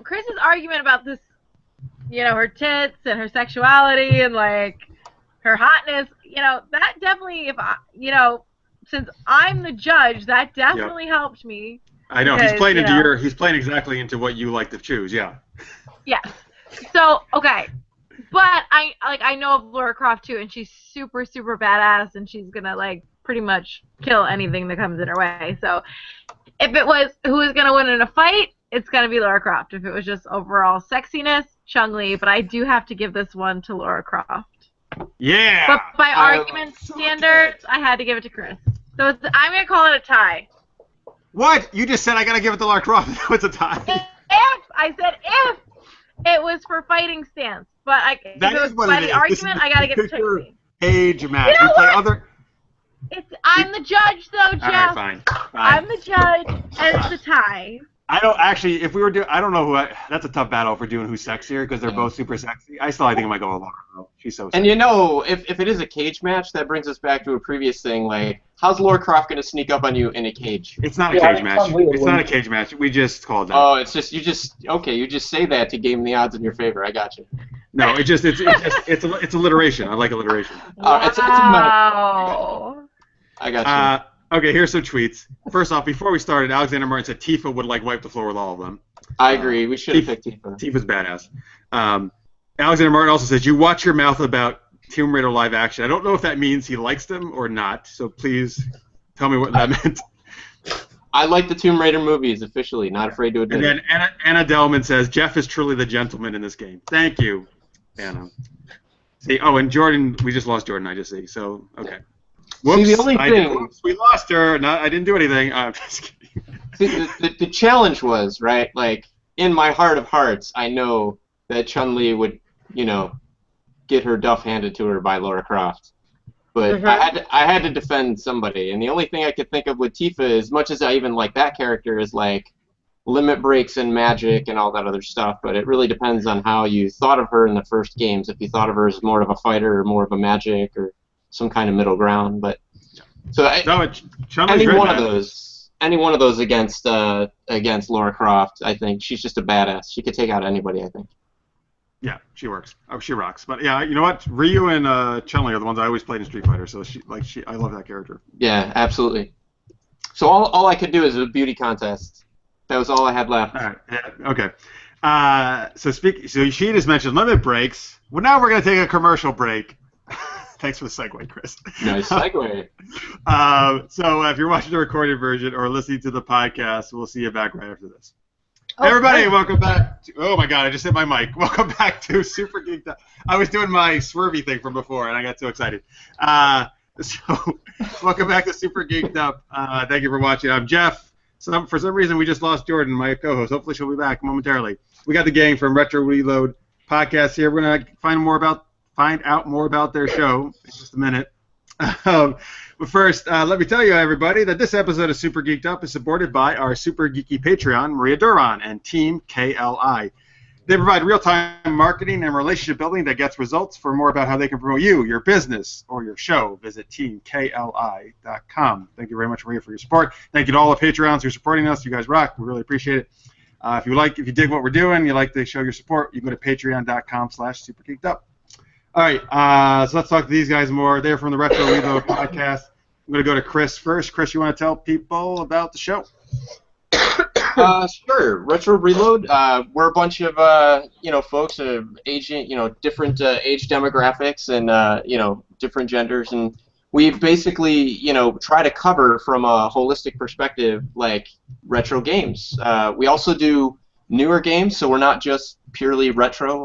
Chris's argument about this, her tits and her sexuality and, like, her hotness, that definitely, since I'm the judge, that definitely helped me. I know, he's playing exactly into what you like to choose, yeah. Yes. So, okay. But I know of Laura Croft too, and she's super, super badass, and she's gonna pretty much kill anything that comes in her way. So if it was who is gonna win in a fight, it's gonna be Laura Croft. If it was just overall sexiness, Chun-Li, but I do have to give this one to Laura Croft. Yeah. But by argument standards, I had to give it to Chris. So I'm gonna call it a tie. What? You just said I gotta give it to Laura Croft. It's a tie. I said if it was for fighting stance, but if it was by the argument, I gotta give it to Chun-Li. Page match. You know play what? other. I'm the judge, though, Jeff. All right, fine. I'm the judge, and it's a tie. I don't actually. If we were doing, I don't know who. That's a tough battle for doing who's sexier because they're both super sexy. I think I might go with Laura. Though. She's so sexy. And if it is a cage match, that brings us back to a previous thing. Like, how's Laura Croft going to sneak up on you in a cage? It's not a cage match. It's not a cage match. We just called that. Oh, it's just you just say that to game the odds in your favor. I got you. No, it's alliteration. I like alliteration. Wow. I got you. Okay, here's some tweets. First off, before we started, Alexander Martin said Tifa would wipe the floor with all of them. I agree. We should have picked Tifa. Tifa's badass. Alexander Martin also says, you watch your mouth about Tomb Raider live action. I don't know if that means he likes them or not, so please tell me what that meant. I like the Tomb Raider movies, officially. Not afraid to admit it. And then Anna Delman says, Jeff is truly the gentleman in this game. Thank you, Anna. See, and Jordan, we just lost Jordan, I just see. So, okay. Whoops, see, the only thing... we lost her. I didn't do anything. I'm just kidding. See, the challenge was, right, like, in my heart of hearts, I know that Chun-Li would, get her duff handed to her by Lara Croft. But I had to defend somebody, and the only thing I could think of with Tifa, as much as I even like that character, is like limit breaks and magic and all that other stuff. But it really depends on how you thought of her in the first games. If you thought of her as more of a fighter or more of a magic or some kind of middle ground. But so any one of those against Lara Croft, I think she's just a badass. She could take out anybody, I think. Yeah, she works. Oh, she rocks. But yeah, you know what? Ryu and Chun-Li are the ones I always played in Street Fighter. So I love that character. Yeah, absolutely. So all I could do is a beauty contest. That was all I had left. All right. Yeah, okay. So she just mentioned limit breaks. Well, now we're gonna take a commercial break. Thanks for the segue, Chris. Nice segue. So if you're watching the recorded version or listening to the podcast, we'll see you back right after this. Oh, Everybody, welcome back. Oh my God, I just hit my mic. Welcome back to Super Geeked Up. I was doing my swervy thing from before, and I got so excited. So welcome back to Super Geeked Up. Thank you for watching. I'm Jeff. For some reason, we just lost Jordan, my co-host. Hopefully, she'll be back momentarily. We got the gang from Retro Reload Podcast here. We're gonna find out more about their show in just a minute. But first, let me tell you, everybody, that this episode of Super Geeked Up is supported by our super geeky Patreon, Maria Duran, and Team KLI. They provide real-time marketing and relationship building that gets results. For more about how they can promote you, your business, or your show, visit teamkli.com. Thank you very much, Maria, for your support. Thank you to all the Patreons who are supporting us. You guys rock. We really appreciate it. If you dig what we're doing, you like to show your support, you go to patreon.com/supergeekedup. All right, so let's talk to these guys more. They're from the Retro Reload Podcast. I'm going to go to Chris first. Chris, you want to tell people about the show? Sure. Retro Reload. We're a bunch of folks of different age demographics and different genders, and we basically try to cover from a holistic perspective like retro games. We also do newer games, so we're not just purely retro.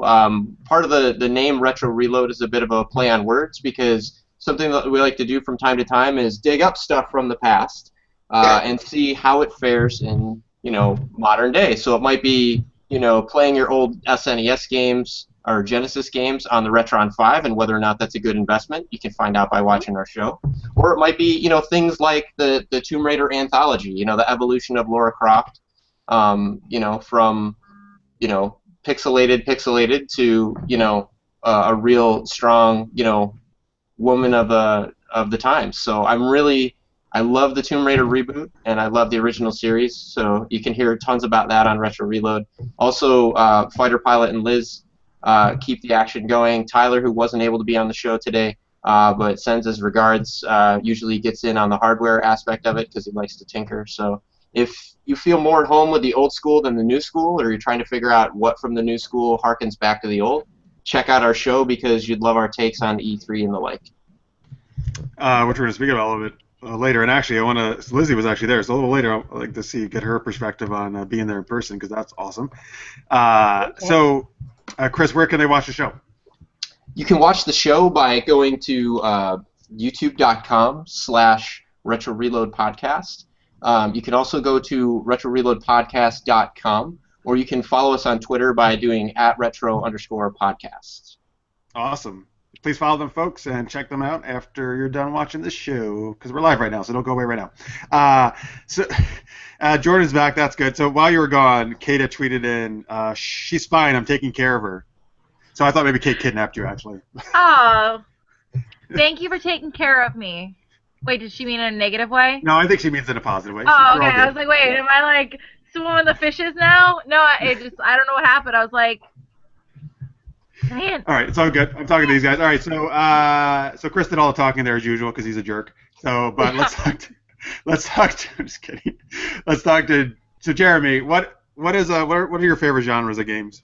Part of the name Retro Reload is a bit of a play on words, because something that we like to do from time to time is dig up stuff from the past and see how it fares in modern day. So it might be playing your old SNES games or Genesis games on the Retron 5 and whether or not that's a good investment. You can find out by watching our show. Or it might be things like the Tomb Raider anthology, the evolution of Lara Croft, from pixelated to a real strong woman of the times. So I love the Tomb Raider reboot, and I love the original series, so you can hear tons about that on Retro Reload. Also, Fighter Pilot and Liz keep the action going. Tyler, who wasn't able to be on the show today, but sends his regards, usually gets in on the hardware aspect of it because he likes to tinker. So if you feel more at home with the old school than the new school, or you're trying to figure out what from the new school harkens back to the old, check out our show because you'd love our takes on E3 and the like. Which we're going to speak about all of it later. And actually, Lizzie was actually there, so a little later I'd like to get her perspective on being there in person, because that's awesome. So, Chris, where can they watch the show? You can watch the show by going to youtube.com/RetroReload Podcast. You can also go to RetroReloadPodcast.com, or you can follow us on Twitter by doing @retro_podcast. Awesome. Please follow them, folks, and check them out after you're done watching the show, because we're live right now, so don't go away right now. Jordan's back. That's good. So while you were gone, Kate had tweeted in, she's fine. I'm taking care of her. So I thought maybe Kate kidnapped you, actually. Oh, thank you for taking care of me. Wait, did she mean in a negative way? No, I think she means in a positive way. Oh, okay. I was like, wait, am I like swimming with the fishes now? No, I don't know what happened. I was like, man. All right, it's all good. I'm talking to these guys. All right, so Chris did all the talking there as usual because he's a jerk. So, but let's talk to. I'm just kidding. Let's talk to. So, Jeremy, what are your favorite genres of games?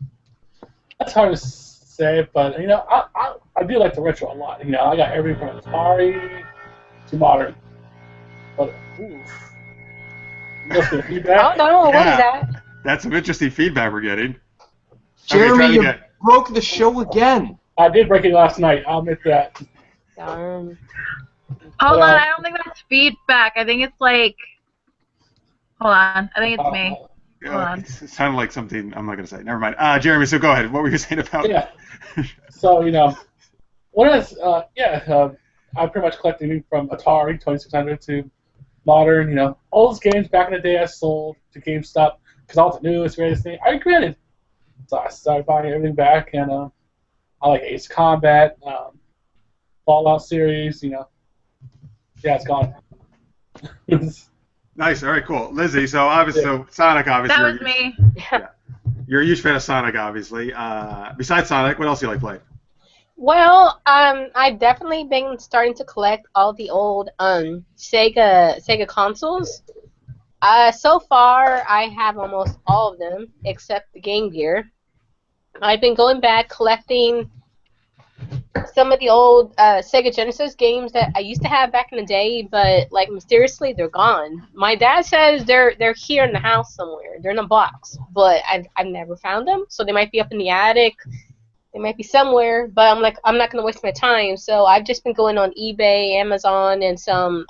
That's hard to say, but I do like the retro a lot. I got everything from Atari to modern. But feedback. Oh no, what is that? That's some interesting feedback we're getting. Jeremy, you broke the show again. I did break it last night. I'll admit that. Hold on, I don't think that's feedback. I think it's like. Hold on, I think it's me. Hold on. It sounded like something I'm not going to say. Never mind. Jeremy, so go ahead. What were you saying about? Yeah. So I'm pretty much collecting from Atari 2600 to modern. All those games back in the day I sold to GameStop because all the newest, greatest thing I regretted. So I started buying everything back, and I like Ace Combat, Fallout series. Yeah, it's gone. Nice. All right, cool. Lizzie, so obviously, so Sonic, obviously. That was me. Yeah. You're a huge fan of Sonic, obviously. Besides Sonic, what else do you like playing? Well, I've definitely been starting to collect all the old Sega consoles. So far, I have almost all of them except the Game Gear. I've been going back collecting some of the old Sega Genesis games that I used to have back in the day, but like mysteriously they're gone. My dad says they're here in the house somewhere. They're in a box, but I've never found them. So they might be up in the attic. They might be somewhere, but I'm like, I'm not going to waste my time. So I've just been going on eBay, Amazon, and some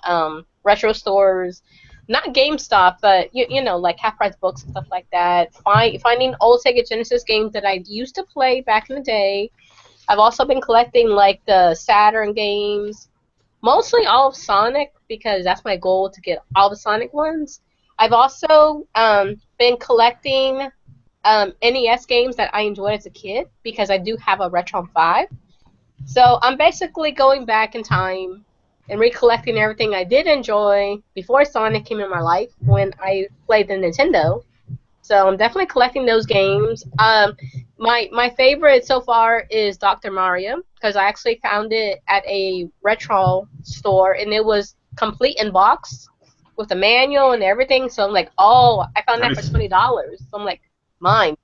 retro stores. Not GameStop, but, like half-price books and stuff like that. Finding old Sega Genesis games that I used to play back in the day. I've also been collecting, like, the Saturn games. Mostly all of Sonic, because that's my goal, to get all the Sonic ones. I've also been collecting NES games that I enjoyed as a kid, because I do have a Retron 5. So I'm basically going back in time and recollecting everything I did enjoy before Sonic came in my life when I played the Nintendo. So I'm definitely collecting those games. My favorite so far is Dr. Mario, because I actually found it at a retro store, and it was complete in box with a manual and everything. So I'm like, oh, I found that for $20. So I'm like, mine.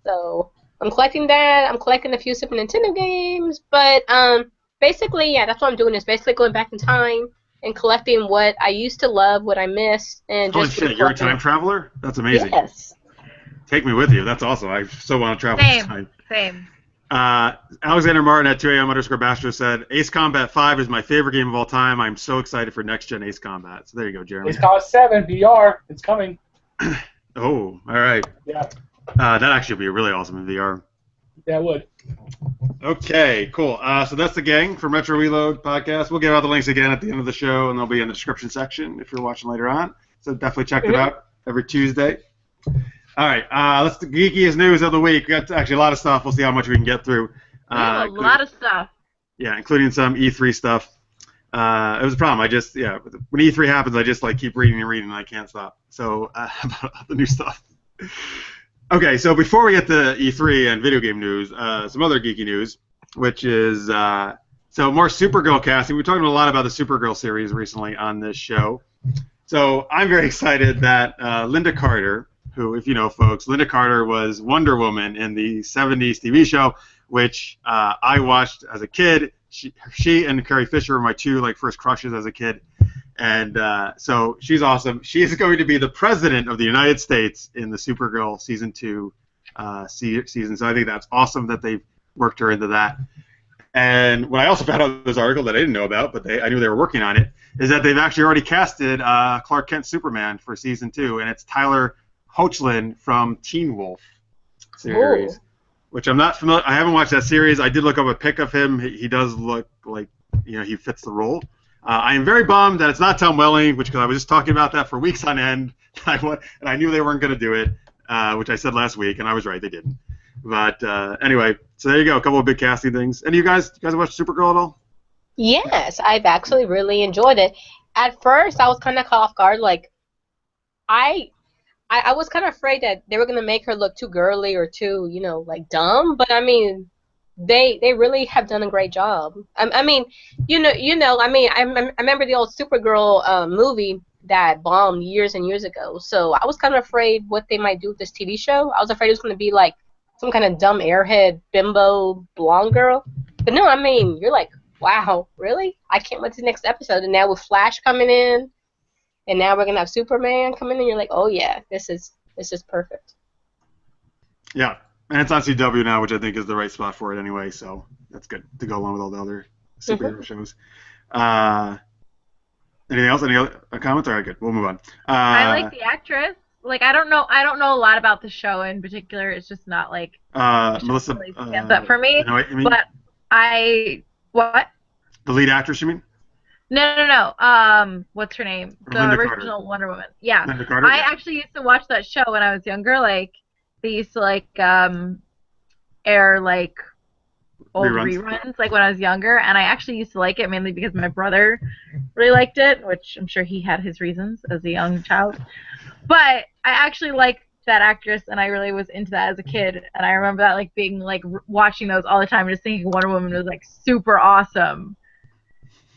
So I'm collecting that. I'm collecting a few Super Nintendo games, but basically, yeah, that's what I'm doing, is basically going back in time and collecting what I used to love, what I miss, and Holy just shit, you're a time traveler? That's amazing. Yes. Take me with you. That's awesome. I so want to travel this time. Same. Alexander Martin at 2am_Bastro said, Ace Combat 5 is my favorite game of all time. I'm so excited for next-gen Ace Combat. So there you go, Jeremy. Ace Combat 7 VR. It's coming. Oh, all right. Yeah. That actually would be really awesome in VR. Yeah, it would. Okay, cool. So that's the gang from Retro Reload Podcast. We'll give out the links again at the end of the show, and they'll be in the description section if you're watching later on. So definitely check them out every Tuesday. All right, let's do geekiest news of the week. We got actually a lot of stuff. We'll see how much we can get through. A lot of stuff. Yeah, including some E3 stuff. It was a problem. When E3 happens, I just like keep reading and reading, and I can't stop. So about the new stuff. Okay, so before we get to E3 and video game news, some other geeky news, which is so more Supergirl casting. We're talking a lot about the Supergirl series recently on this show. So I'm very excited that Linda Carter, who, if you know, folks, Linda Carter was Wonder Woman in the 70s TV show, which I watched as a kid. She and Carrie Fisher were my two first crushes as a kid. And so she's awesome. She is going to be the president of the United States in the Supergirl season 2 season. So I think that's awesome that they've worked her into that. And what I also found out in this article that I didn't know about, but I knew they were working on it, is that they've actually already casted Clark Kent Superman for season 2, and it's Tyler Hoechlin from Teen Wolf series, which I'm not familiar. I haven't watched that series. I did look up a pic of him. He does look like he fits the role. I am very bummed that it's not Tom Welling, because I was just talking about that for weeks on end, and I knew they weren't going to do it, which I said last week, and I was right, they didn't. But anyway, so there you go, a couple of big casting things. And you guys watch Supergirl at all? Yes, I've actually really enjoyed it. At first, I was kind of caught off guard. I was kind of afraid that they were going to make her look too girly or too, dumb. But, I mean, they really have done a great job. I remember the old Supergirl movie that bombed years and years ago. So I was kind of afraid what they might do with this TV show. I was afraid it was going to be like some kind of dumb airhead bimbo blonde girl. But no, you're like, wow, really? I can't wait to the next episode. And now with Flash coming in, and now we're going to have Superman coming in, you're like, oh yeah, this is perfect. Yeah. And it's on CW now, which I think is the right spot for it anyway, so that's good to go along with all the other superhero shows. Anything else? Any other comments? All right, good. We'll move on. I like the actress. like I don't know a lot about the show in particular. It's just not like Melissa. really stands up for me. You know what you mean? But what? The lead actress, you mean? No. What's her name? The Linda original Carter. Wonder Woman. Yeah. Linda Carter. I actually used to watch that show when I was younger. Like they used to like air like old reruns like when I was younger, and I actually used to like it mainly because my brother really liked it, which I'm sure he had his reasons as a young child. But I actually liked that actress, and I really was into that as a kid. And I remember that like being like watching those all the time, and just thinking Wonder Woman was like super awesome.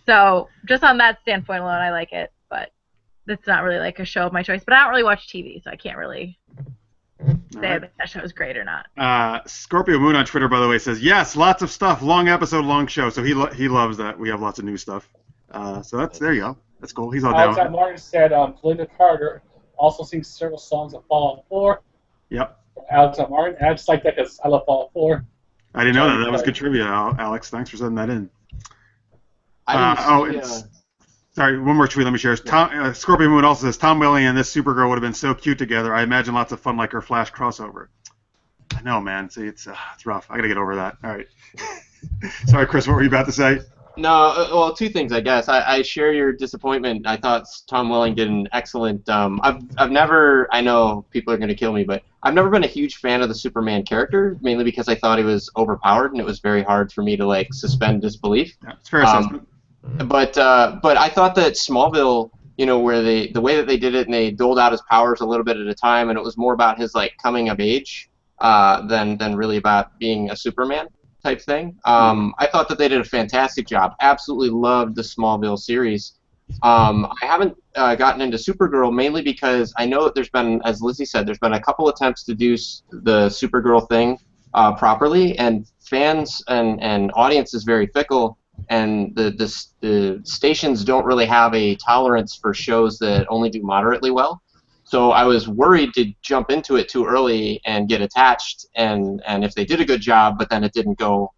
So just on that standpoint alone, I like it. But it's not really like a show of my choice. But I don't really watch TV, so I can't really say that show is great or not. Scorpio Moon on Twitter, by the way, says yes, lots of stuff, long episode, long show. So he loves that we have lots of new stuff. So there you go. That's cool. He's all down. Alex Martin said Linda Carter also sings several songs of Fallout 4. Yep. Alex Martin. And I just like that because I love Fallout 4. I didn't know that. That was good trivia, Alex. Thanks for sending that in. Sorry, one more tweet. Let me share. Scorpio Moon also says Tom Welling and this Supergirl would have been so cute together. I imagine lots of fun like her Flash crossover. I know, man. See, it's rough. I gotta get over that. All right. Sorry, Chris. What were you about to say? No, well, two things, I guess. I share your disappointment. I thought Tom Welling did an excellent. I've never. I know people are gonna kill me, but I've never been a huge fan of the Superman character, mainly because I thought he was overpowered, and it was very hard for me to like suspend disbelief. Yeah, it's fair assessment. But I thought that Smallville, you know, where the way that they did it and they doled out his powers a little bit at a time, and it was more about his like coming of age than really about being a Superman type thing. I thought that they did a fantastic job. Absolutely loved the Smallville series. I haven't gotten into Supergirl mainly because I know that there's been, as Lizzie said, there's been a couple attempts to do the Supergirl thing properly, and fans and audience is very fickle. And the stations don't really have a tolerance for shows that only do moderately well. So I was worried to jump into it too early and get attached, and if they did a good job, but then it didn't go,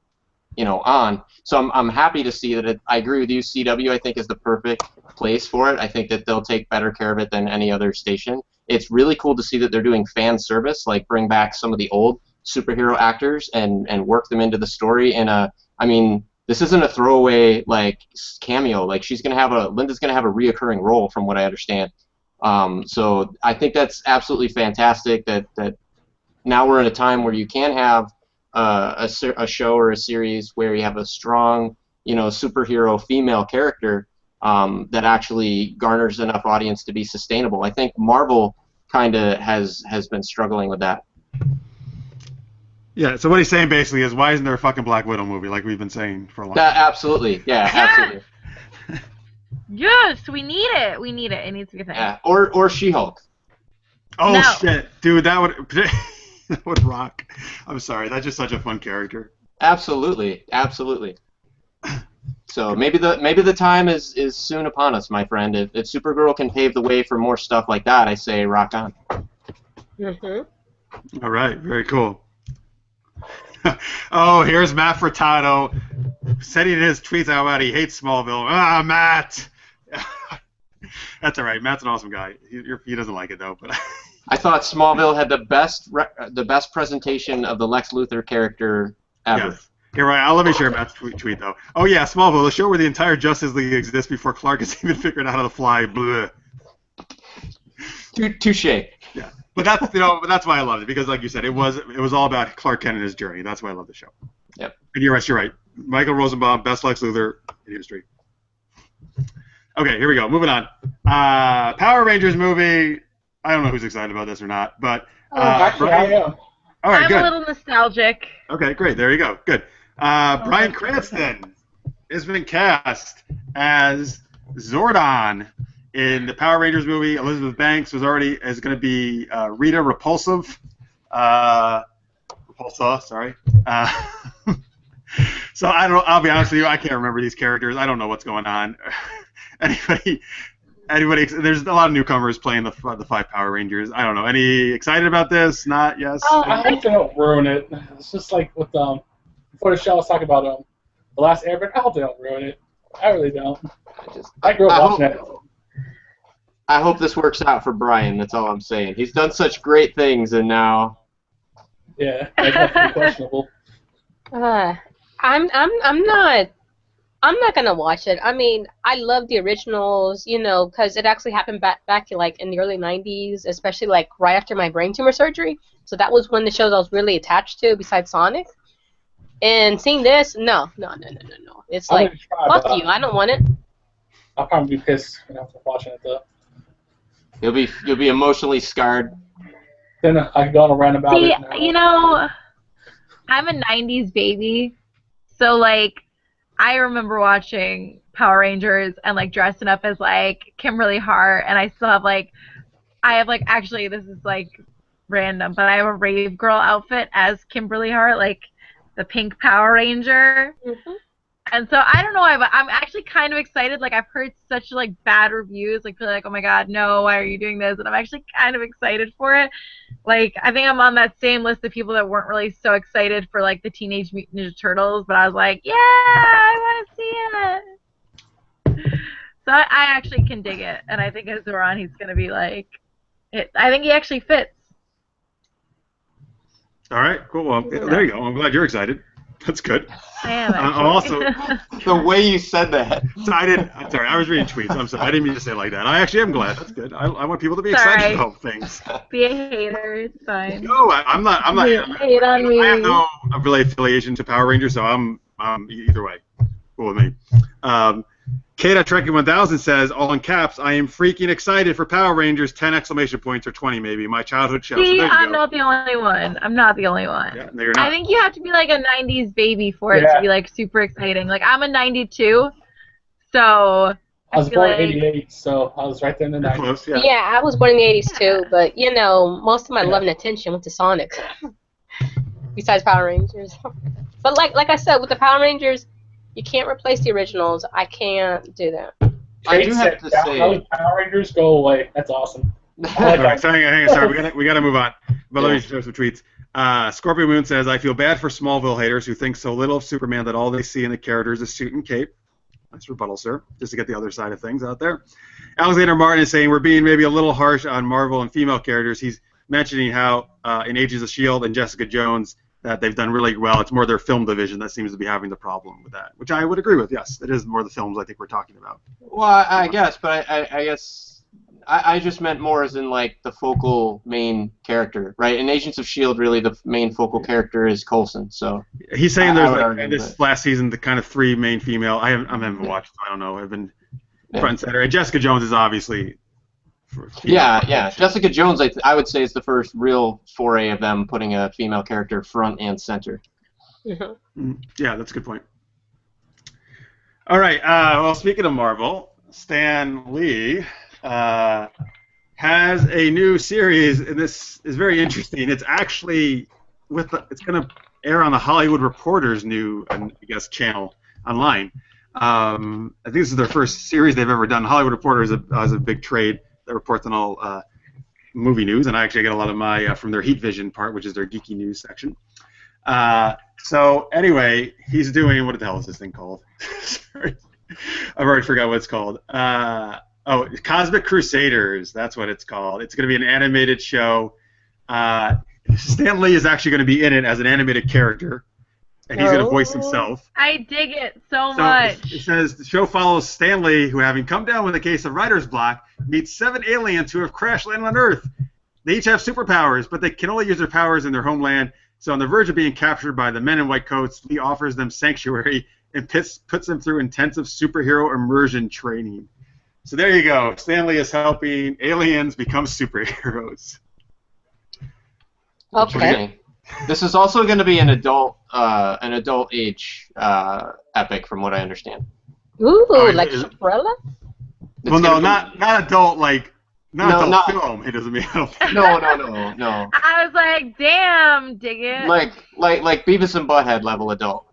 you know, on. So I'm happy to see that I agree with you. CW, I think, is the perfect place for it. I think that they'll take better care of it than any other station. It's really cool to see that they're doing fan service, like bring back some of the old superhero actors and work them into the story in a, I mean, this isn't a throwaway like cameo. Like Linda's gonna have a reoccurring role, from what I understand. So I think that's absolutely fantastic. That now we're in a time where you can have a show or a series where you have a strong, you know, superhero female character that actually garners enough audience to be sustainable. I think Marvel kind of has been struggling with that. Yeah, so what he's saying basically is, why isn't there a fucking Black Widow movie like we've been saying for a long time? Absolutely, yeah, absolutely. Yes, we need it. We need it. It needs to be a thing. Yeah, or She-Hulk. Oh No. shit, dude, that would rock. I'm sorry, that's just such a fun character. Absolutely. So maybe the time is soon upon us, my friend. If Supergirl can pave the way for more stuff like that, I say rock on. Mm-hmm. All right, very cool. Oh, here's Matt Furtado sending in his tweets out about he hates Smallville. Ah, Matt. That's all right. Matt's an awesome guy. He doesn't like it though, but. I thought Smallville had the best presentation of the Lex Luthor character ever. Yes. Here, right. Let me share Matt's tweet though. Oh yeah, Smallville, the show where the entire Justice League exists before Clark has even figured out how to fly. Blah. Touche. Yeah. But that's why I loved it, because like you said, it was all about Clark Kent and his journey. That's why I love the show. Yep. And you're right. Michael Rosenbaum, best Lex Luthor in history. Okay, here we go. Moving on. Power Rangers movie. I don't know who's excited about this or not, but Actually, I am. all right, I'm good. a little nostalgic. Okay, great. There you go. Good. Bryan Cranston has been cast as Zordon in the Power Rangers movie. Elizabeth Banks is going to be Rita Repulsa. Sorry. So I'll be honest with you. I can't remember these characters. I don't know what's going on. Anybody? There's a lot of newcomers playing the 5 Power Rangers. I don't know. Any excited about this? Not? Yes? I hope they don't ruin it. It's just like with before the show I was talking about The Last Airbender. I hope they don't ruin it. I really don't. I grew up watching it. I hope this works out for Brian. That's all I'm saying. He's done such great things, and now. Yeah, that's definitely questionable. I'm not gonna watch it. I mean, I love the originals, because it actually happened back like in the early '90s, especially like right after my brain tumor surgery. So that was one of the shows I was really attached to, besides Sonic. And seeing this, no. It's like, fuck you, I don't want it. I'll probably be pissed after watching it though. You'll be emotionally scarred. Then I can go on a rant about it. I'm a '90s baby, so like. I remember watching Power Rangers and like dressing up as like Kimberly Hart, and I still have actually this is like random, but I have a Rave Girl outfit as Kimberly Hart, like the pink Power Ranger. Mm-hmm. And so I don't know why, but I'm actually kind of excited. Like I've heard such like bad reviews, like feel like, oh my god, no, why are you doing this? And I'm actually kind of excited for it. Like I think I'm on that same list of people that weren't really so excited for like the Teenage Mutant Ninja Turtles, but I was like, yeah, I want to see it. So I actually can dig it, and I think as Zoran, he's gonna be like, I think he actually fits. All right, cool. Well, there you go. I'm glad you're excited. That's good. I am also, the way you said that. So I'm sorry. I was reading tweets. I'm sorry. I didn't mean to say it like that. I actually am glad. That's good. I want people to be excited about things. Be a hater. It's fine. No, I'm not. Hate on me. I have no affiliation to Power Rangers, so I'm either way. Cool with me. Kata Trekking 1000 says, all in caps, I am freaking excited for Power Rangers, 10 exclamation points or 20 maybe, my childhood show. See, so I'm not the only one. Yeah, no, you're not. I think you have to be like a 90s baby for it to be like super exciting. Like I'm a 92, so I was born in '88, so I was right there in the 90s. Close, Yeah, I was born in the '80s too, but most of my love and attention went to Sonic. Besides Power Rangers. But like I said, with the Power Rangers, you can't replace the originals. I can't do that. I do have to say, Power Rangers go away. That's awesome. All right, so hang on, sorry, we gotta move on. But let me show some tweets. Scorpio Moon says, I feel bad for Smallville haters who think so little of Superman that all they see in the character is a suit and cape. Nice rebuttal, sir. Just to get the other side of things out there. Alexander Martin is saying we're being maybe a little harsh on Marvel and female characters. He's mentioning how in Agents of S.H.I.E.L.D. and Jessica Jones that they've done really well. It's more their film division that seems to be having the problem with that, which I would agree with. Yes, it is more the films I think we're talking about. Well, I guess, but I guess I just meant more as in like the focal main character, right? In Agents of S.H.I.E.L.D., really the main focal character is Coulson. So he's saying there's like this last season the kind of three main female. I haven't watched. So I don't know. I've been front and center. And Jessica Jones is obviously. Yeah. Jessica Jones, I would say, is the first real foray of them putting a female character front and center. Mm-hmm. Yeah, that's a good point. All right. Well, speaking of Marvel, Stan Lee has a new series, and this is very interesting. It's actually it's going to air on the Hollywood Reporter's new, I guess, channel online. I think this is their first series they've ever done. Hollywood Reporter is a big trade that reports on all movie news, and I actually get a lot of my from their Heat Vision part, which is their geeky news section. So anyway, he's doing, what the hell is this thing called? Sorry, I've already forgot what it's called. Cosmic Crusaders. That's what it's called. It's going to be an animated show. Stan Lee is actually going to be in it as an animated character. And he's going to voice himself. I dig it so much. It says the show follows Stan Lee, who, having come down with a case of writer's block, meets 7 aliens who have crash landed on Earth. They each have superpowers, but they can only use their powers in their homeland. So on the verge of being captured by the men in white coats, Lee offers them sanctuary and puts them through intensive superhero immersion training. So there you go. Stan Lee is helping aliens become superheroes. Okay. This is also going to be an adult age epic, from what I understand. Ooh, like Umbrella? Well, no, not adult, like not film. He doesn't mean adult. No. I was like, damn, dig it. Like Beavis and Butthead level adult.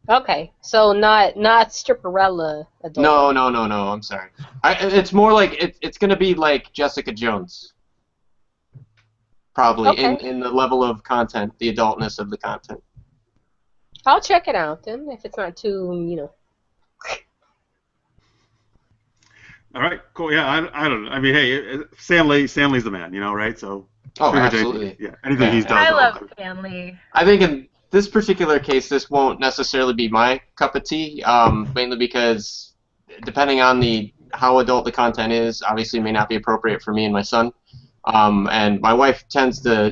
Okay, so not Stripperella adult. No. I'm sorry. It's more like it's going to be like Jessica Jones. Probably in the level of content, the adultness of the content. I'll check it out then, if it's not too, All right, cool. Yeah, I don't know. I mean, hey, Stanley's the man, right? So Oh, pretty much absolutely. anything he's done. I love Stanley. I think in this particular case, this won't necessarily be my cup of tea, mainly because depending on how adult the content is, obviously may not be appropriate for me and my son. And my wife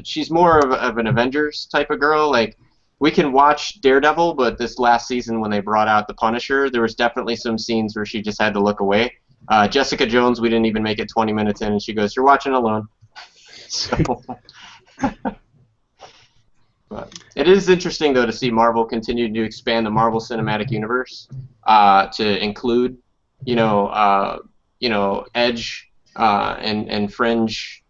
she's more of an Avengers type of girl. Like, we can watch Daredevil, but this last season when they brought out the Punisher, there was definitely some scenes where she just had to look away. Jessica Jones, we didn't even make it 20 minutes in, and she goes, "You're watching alone." So, but it is interesting though to see Marvel continue to expand the Marvel Cinematic Universe to include, Edge and fringe,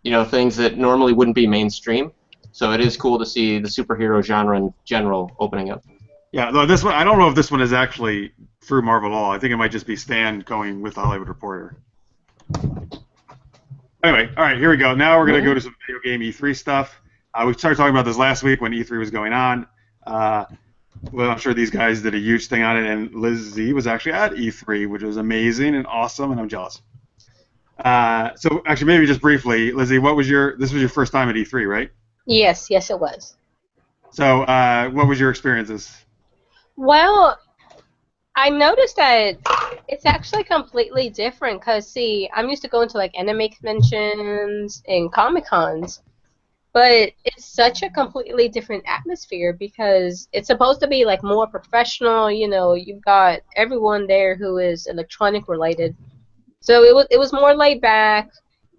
things that normally wouldn't be mainstream. So it is cool to see the superhero genre in general opening up. Yeah, though this one, I don't know if this one is actually through Marvel at all. I think it might just be Stan going with the Hollywood Reporter. Anyway, all right, here we go. Now we're going to go to some video game E3 stuff. We started talking about this last week when E3 was going on. Well, I'm sure these guys did a huge thing on it, and Lizzie was actually at E3, which was amazing and awesome, and I'm jealous. So actually, maybe just briefly, Lizzie, this was your first time at E3, right? Yes, it was. So what was your experiences? Well, I noticed that it's actually completely different because, see, I'm used to going to like anime conventions and Comic Cons, but it's such a completely different atmosphere because it's supposed to be like more professional. You've got everyone there who is electronic related, so it was more laid back.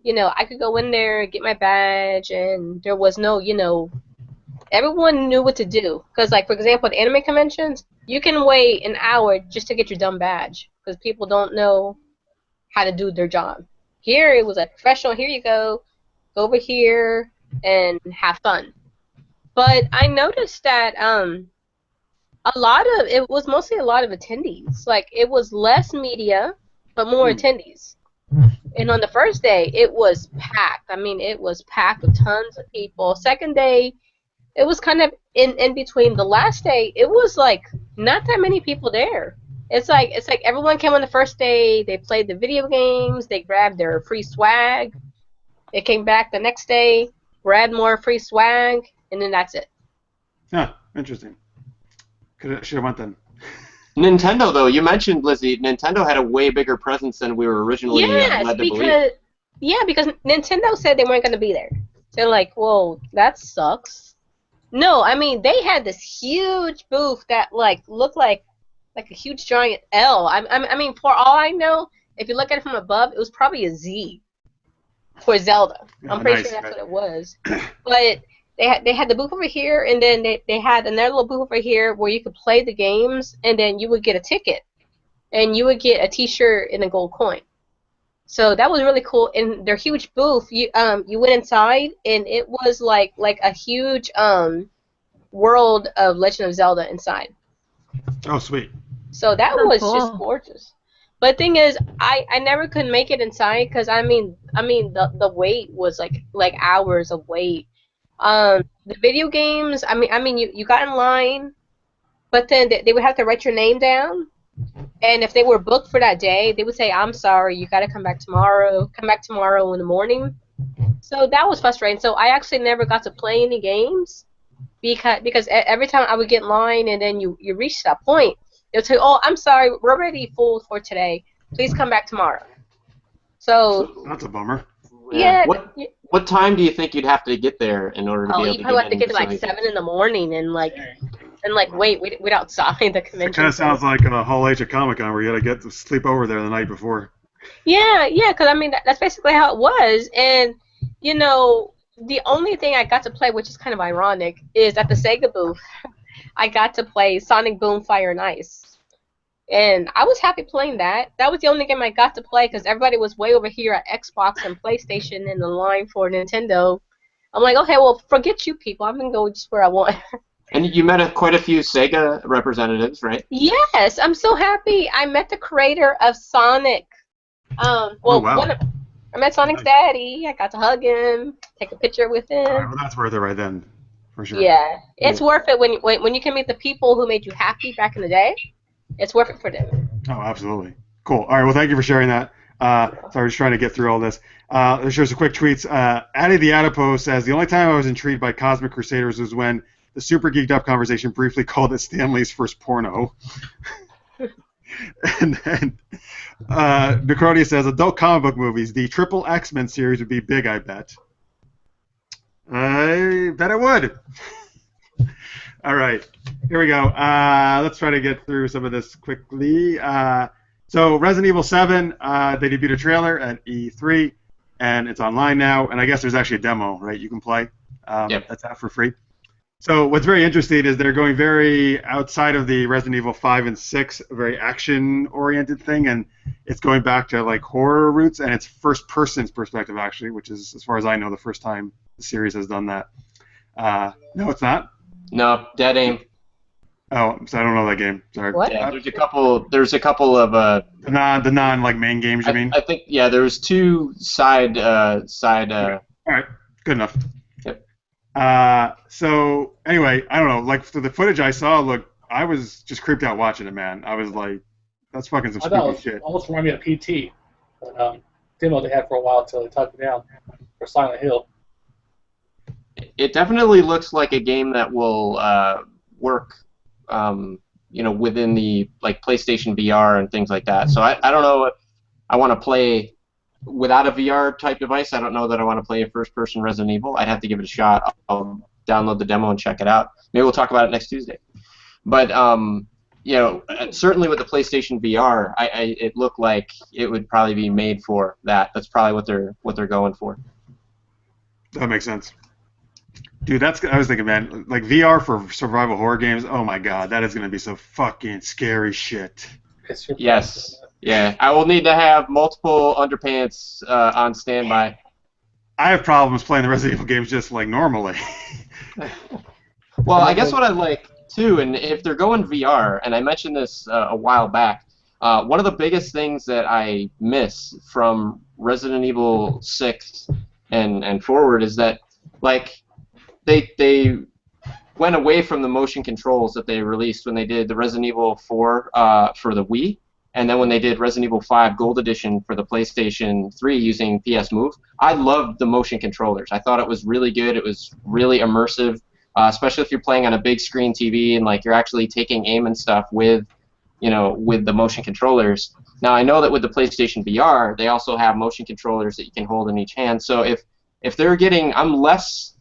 I could go in there, get my badge, and there was no, everyone knew what to do. Because, like, for example, at anime conventions, you can wait an hour just to get your dumb badge because people don't know how to do their job. Here, it was a professional, here you go over here and have fun. But I noticed that it was mostly a lot of attendees. Like, it was less media, but more attendees. And on the first day, it was packed. I mean, it was packed with tons of people. Second day, it was kind of in between. The last day, it was like not that many people there. It's like everyone came on the first day. They played the video games. They grabbed their free swag. They came back the next day, grabbed more free swag, and then that's it. Huh, interesting. Should have went then. Nintendo, though, you mentioned, Lizzie, Nintendo had a way bigger presence than we were originally led to believe. Because Nintendo said they weren't going to be there. They're like, well, that sucks. No, I mean, they had this huge booth that looked like a huge giant L. I mean, for all I know, if you look at it from above, it was probably a Z for Zelda. I'm pretty sure that's what it was. But they had the booth over here, and then they had another little booth over here where you could play the games, and then you would get a ticket, and you would get a T-shirt and a gold coin. So that was really cool. In their huge booth, you went inside, and it was like a huge world of Legend of Zelda inside. Oh, sweet. So that was just gorgeous. But the thing is, I never could make it inside because I mean the wait was like hours of wait. The video games, I mean you got in line, but then they would have to write your name down, and if they were booked for that day, they would say, I'm sorry, you got to come back tomorrow in the morning. So that was frustrating. So I actually never got to play any games because every time I would get in line and then you reach that point, they'll say, oh, I'm sorry, we're already full for today, please come back tomorrow. So that's a bummer. Yeah. What time do you think you'd have to get there in order to be able to get in? Oh, you probably have to get to like 7 in the morning and wait outside the convention. It kind of sounds like a Hall H at Comic Con where you got to get to sleep over there the night before. Yeah, because I mean that's basically how it was, and the only thing I got to play, which is kind of ironic, is at the Sega booth. I got to play Sonic Boom Fire and Ice. And I was happy playing that. That was the only game I got to play because everybody was way over here at Xbox and PlayStation in the line for Nintendo. I'm like, okay, well, forget you people. I'm going to go just where I want. And you met quite a few Sega representatives, right? Yes, I'm so happy. I met the creator of Sonic. I met Sonic's daddy. I got to hug him, take a picture with him. All right, well, that's worth it right then, for sure. Yeah, it's worth it when you can meet the people who made you happy back in the day. It's worth it for them. Oh, absolutely. Cool. All right, well, thank you for sharing that. So I was trying to get through all this. There's just a quick tweets. Addie the Adipose says, the only time I was intrigued by Cosmic Crusaders was when the Super Geeked Up conversation briefly called it Stanley's first porno. And then Necronia says, adult comic book movies. The triple X-Men series would be big, I bet. I bet it would. All right, here we go. Let's try to get through some of this quickly. So Resident Evil 7, they debuted a trailer at E3, and it's online now. And I guess there's actually a demo, right? You can play. Yep. That's out for free. So what's very interesting is they're going very outside of the Resident Evil 5 and 6, very action-oriented thing, and it's going back to like horror roots, and it's first-person perspective actually, which is, as far as I know, the first time the series has done that. No, it's not. No, dead aim. Oh, so I don't know that game. Sorry. What? Yeah, there's a couple of the non like main games, you mean? I think there's two side All right, good enough. Yep. So anyway, I don't know. Like for the footage I saw, look, I was just creeped out watching it, man. I was like, that's fucking some spooky shit. Almost reminded me of PT. Demo they had for a while until they took it down for Silent Hill. It definitely looks like a game that will work, within the like PlayStation VR and things like that. So I don't know if I want to play without a VR type device. I don't know that I want to play a first-person Resident Evil. I'd have to give it a shot. I'll download the demo and check it out. Maybe we'll talk about it next Tuesday. But certainly with the PlayStation VR, it looked like it would probably be made for that. That's probably what they're going for. That makes sense. Dude, I was thinking, man, like VR for survival horror games, oh my god, that is going to be so fucking scary shit. Yes. Yeah, I will need to have multiple underpants on standby. I have problems playing the Resident Evil games just like normally. Well, I guess what I like, too, and if they're going VR, and I mentioned this a while back, one of the biggest things that I miss from Resident Evil 6 and forward is that, like, they went away from the motion controls that they released when they did the Resident Evil 4 for the Wii, and then when they did Resident Evil 5 Gold Edition for the PlayStation 3 using PS Move. I loved the motion controllers. I thought it was really good. It was really immersive, especially if you're playing on a big screen TV and like you're actually taking aim and stuff with the motion controllers. Now I know that with the PlayStation VR, they also have motion controllers that you can hold in each hand. So if they're getting, I'm less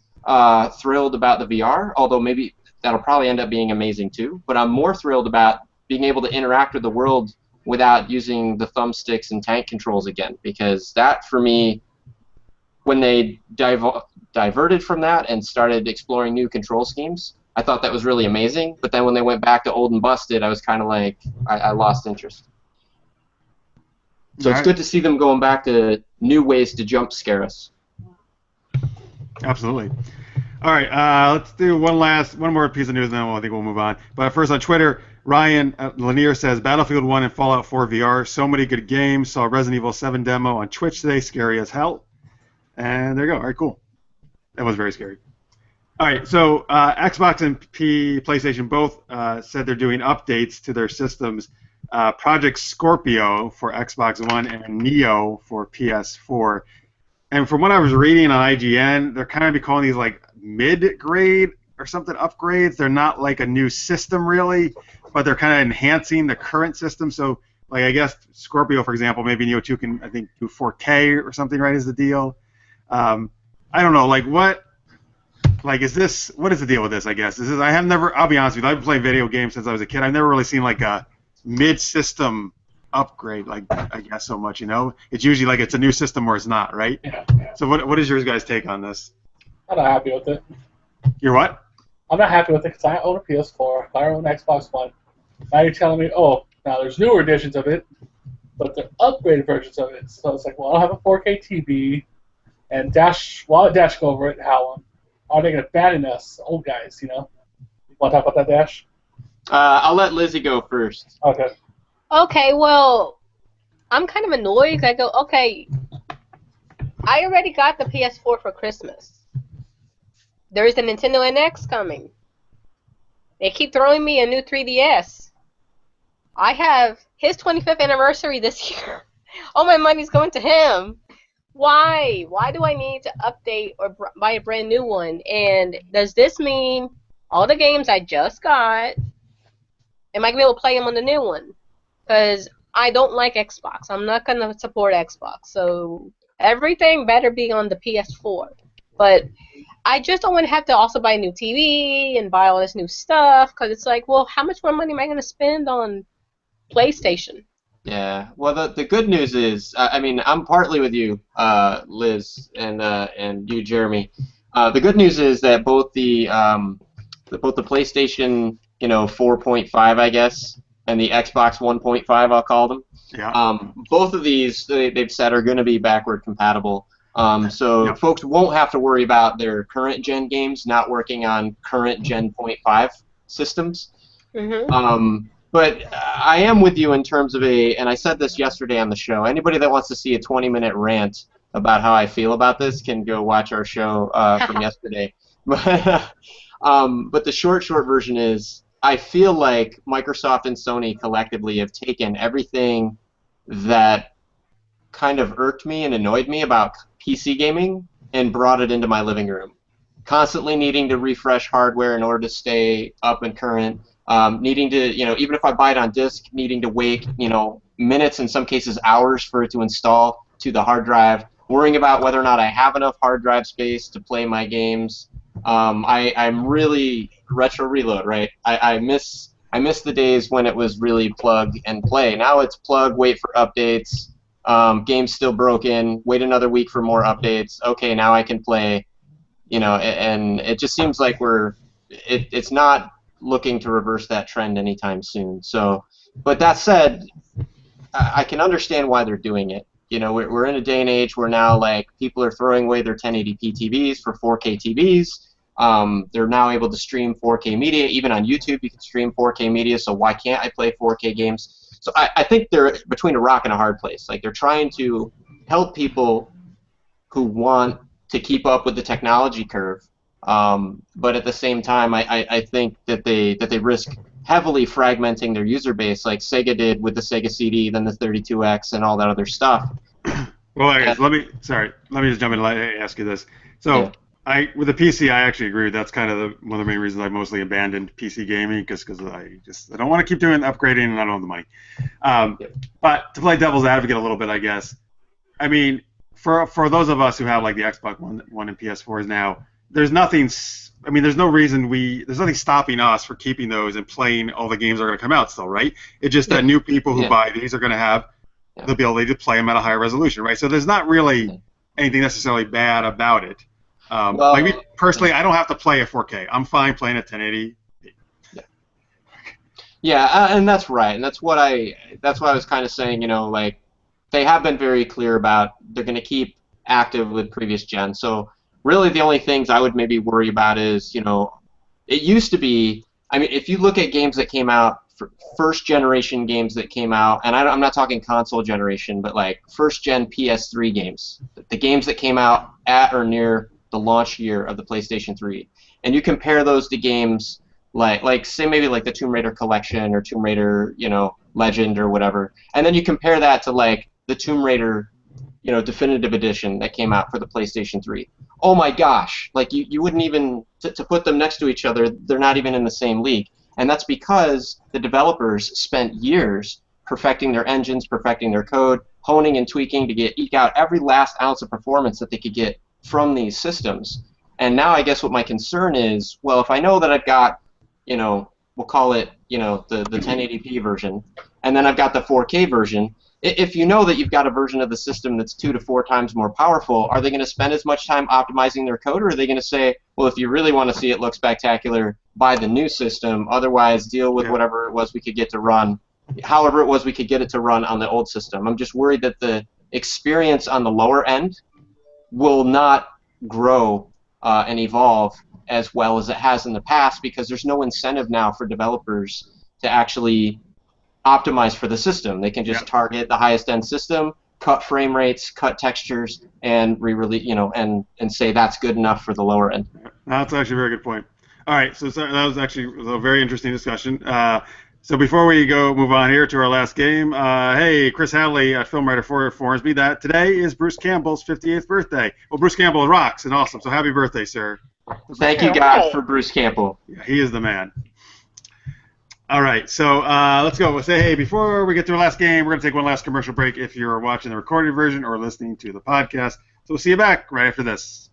thrilled about the VR, although maybe that'll probably end up being amazing too. But I'm more thrilled about being able to interact with the world without using the thumbsticks and tank controls again, because that, for me, when they diverted from that and started exploring new control schemes, I thought that was really amazing. But then when they went back to old and busted, I was kind of like, I lost interest. So it's good to see them going back to new ways to jump scare us. Absolutely. All right, let's do one more piece of news, and then I think we'll move on. But first, on Twitter, Ryan Lanier says, Battlefield 1 and Fallout 4 VR, so many good games. Saw Resident Evil 7 demo on Twitch today, scary as hell. And there you go. All right, cool. That was very scary. All right, so Xbox and PlayStation both said they're doing updates to their systems. Project Scorpio for Xbox One and Neo for PS4. And from what I was reading on IGN, they're kind of calling these like mid-grade or something upgrades. They're not like a new system really, but they're kind of enhancing the current system. So, like I guess Scorpio, for example, maybe Neo 2 can, I think, do 4K or something, right? Is the deal? I don't know. Like what? Like is this? What is the deal with this? I guess I have never. I'll be honest with you. I've been playing video games since I was a kid. I've never really seen like a mid-system upgrade, like I guess so much. It's usually like it's a new system or it's not, right? Yeah. So what is your guys' take on this? I'm not happy with it. You're what? I'm not happy with it because I own a PS4, I own an Xbox One. Now you're telling me, oh, now there's newer editions of it, but they're upgraded versions of it. So it's like, well, I don't have a 4K TV, and Dash go over it, how are they going to ban us, old guys, You want to talk about that, Dash? I'll let Lizzie go first. Okay. Okay, well, I'm kind of annoyed. I go, okay, I already got the PS4 for Christmas. There is a Nintendo NX coming. They keep throwing me a new 3DS. I have his 25th anniversary this year. All my money's going to him. Why? Why do I need to update or buy a brand new one? And does this mean all the games I just got, am I going to be able to play them on the new one? Because I don't like Xbox. I'm not going to support Xbox. So everything better be on the PS4. But I just don't want to have to also buy a new TV and buy all this new stuff. Because it's like, well, how much more money am I going to spend on PlayStation? Yeah. Well, the good news is, I mean, I'm partly with you, Liz, and you, Jeremy. The good news is that both the PlayStation, 4.5, I guess, and the Xbox 1.5, I'll call them. Yeah. Both of these, they've said, are going to be backward compatible. So Yep. folks won't have to worry about their current gen games not working on current Gen 0.5 systems. Mm-hmm. But I am with you in terms of and I said this yesterday on the show, anybody that wants to see a 20-minute rant about how I feel about this can go watch our show from yesterday. But the short version is, I feel like Microsoft and Sony collectively have taken everything that kind of irked me and annoyed me about PC gaming and brought it into my living room. Constantly needing to refresh hardware in order to stay up and current. Needing to, even if I buy it on disk, needing to wait, minutes, in some cases hours for it to install to the hard drive, worrying about whether or not I have enough hard drive space to play my games. I'm really RetroReload, right? I miss the days when it was really plug and play. Now it's plug, wait for updates, game's still broken, wait another week for more updates. Okay, now I can play, and it just seems like it's not looking to reverse that trend anytime soon. So, but that said, I can understand why they're doing it. We're in a day and age where now, like, people are throwing away their 1080p TVs for 4K TVs. They're now able to stream 4K media. Even on YouTube, you can stream 4K media, so why can't I play 4K games? So I think they're between a rock and a hard place. Like, they're trying to help people who want to keep up with the technology curve. But at the same time, I think that they risk heavily fragmenting their user base, like Sega did with the Sega CD, then the 32X, and all that other stuff. Well, I guess, let me just jump in and ask you this. So, Yeah. with the PC, I actually agree. That's kind of one of the main reasons I mostly abandoned PC gaming, because I don't want to keep doing upgrading and I don't have the money. But to play devil's advocate a little bit, I guess. I mean, for those of us who have like the Xbox One and PS4s now, there's nothing stopping us from keeping those and playing all the games that are going to come out still, right? It's just that new people who buy these are going to have the ability to play them at a higher resolution, right? So there's not really anything necessarily bad about it. Like me personally, I don't have to play at 4K. I'm fine playing at 1080. Yeah, and that's right, and that's why I was kind of saying, like, they have been very clear about they're going to keep active with previous gen. So really, the only things I would maybe worry about is, it used to be, I mean, if you look at games that came out, first generation games that came out, and I'm not talking console generation, but like first gen PS3 games, the games that came out at or near the launch year of the PlayStation 3, and you compare those to games like say maybe like the Tomb Raider Collection or Tomb Raider, Legend or whatever, and then you compare that to like the Tomb Raider, definitive edition that came out for the PlayStation 3. Oh my gosh, like you wouldn't even, to put them next to each other, they're not even in the same league. And that's because the developers spent years perfecting their engines, perfecting their code, honing and tweaking to eke out every last ounce of performance that they could get from these systems. And now I guess what my concern is, well, if I know that I've got, we'll call it, the 1080p version, and then I've got the 4K version, if you know that you've got a version of the system that's 2 to 4 times more powerful, are they going to spend as much time optimizing their code, or are they going to say, well, if you really want to see it look spectacular, buy the new system, otherwise deal with whatever it was we could get to run, however it was we could get it to run on the old system. I'm just worried that the experience on the lower end will not grow and evolve as well as it has in the past, because there's no incentive now for developers to actually optimize for the system. They can just target the highest end system, cut frame rates, cut textures, and re-release, and say that's good enough for the lower end. That's actually a very good point. All right, so that was actually a very interesting discussion. So before we move on here to our last game, hey, Chris Hadley, film writer for informs me that today is Bruce Campbell's 58th birthday. Well, Bruce Campbell rocks and awesome, so happy birthday, sir. Thank you, God, for Bruce Campbell. Yeah, he is the man. All right, so let's go. We'll say, hey, before we get to our last game, we're going to take one last commercial break if you're watching the recorded version or listening to the podcast. So we'll see you back right after this.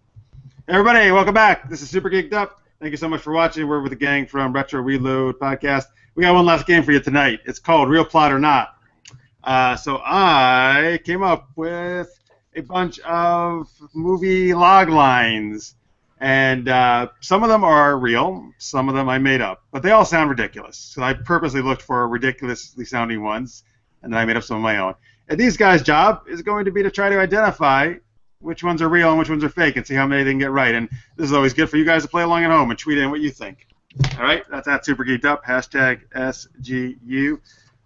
Hey, everybody, welcome back. This is Super Geeked Up. Thank you so much for watching. We're with the gang from RetroReload Podcast. We got one last game for you tonight. It's called Real Plot or Not. So I came up with a bunch of movie log lines. And some of them are real, some of them I made up, but they all sound ridiculous. So I purposely looked for ridiculously sounding ones, and then I made up some of my own. And these guys' job is going to be to try to identify which ones are real and which ones are fake, and see how many they can get right. And this is always good for you guys to play along at home and tweet in what you think. All right, that's at Super Geeked Up, hashtag SGU.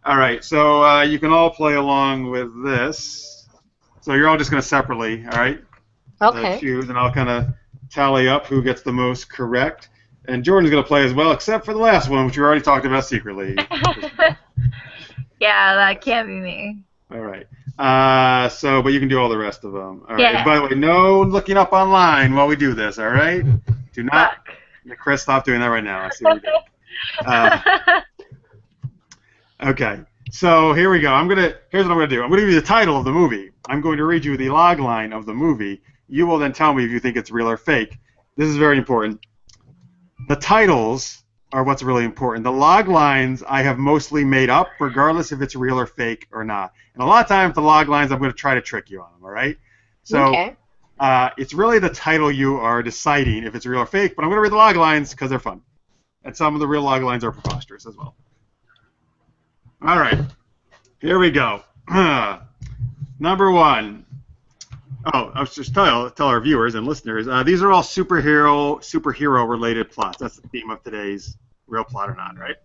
All right, so you can all play along with this. So you're all just going to separately, all right? Okay. Choose, and I'll kind of tally up who gets the most correct. And Jordan's going to play as well, except for the last one, which we already talked about secretly. Yeah, that can't be me. All right. But you can do all the rest of them. All right. Yeah. And by the way, no looking up online while we do this, all right? Do not. Fuck. Chris, stop doing that right now. I see what you're doing. Okay. So here we go. Here's what I'm going to do. I'm going to give you the title of the movie. I'm going to read you the log line of the movie. You will then tell me if you think it's real or fake. This is very important. The titles are what's really important. The log lines I have mostly made up, regardless if it's real or fake or not. And a lot of times the log lines, I'm going to try to trick you on them, all right? So Okay. It's really the title you are deciding if it's real or fake, but I'm going to read the log lines because they're fun. And some of the real log lines are preposterous as well. All right. Here we go. Number one. Oh, I was just tell our viewers and listeners, these are all superhero-related plots. That's the theme of today's Real Plot or Not, right?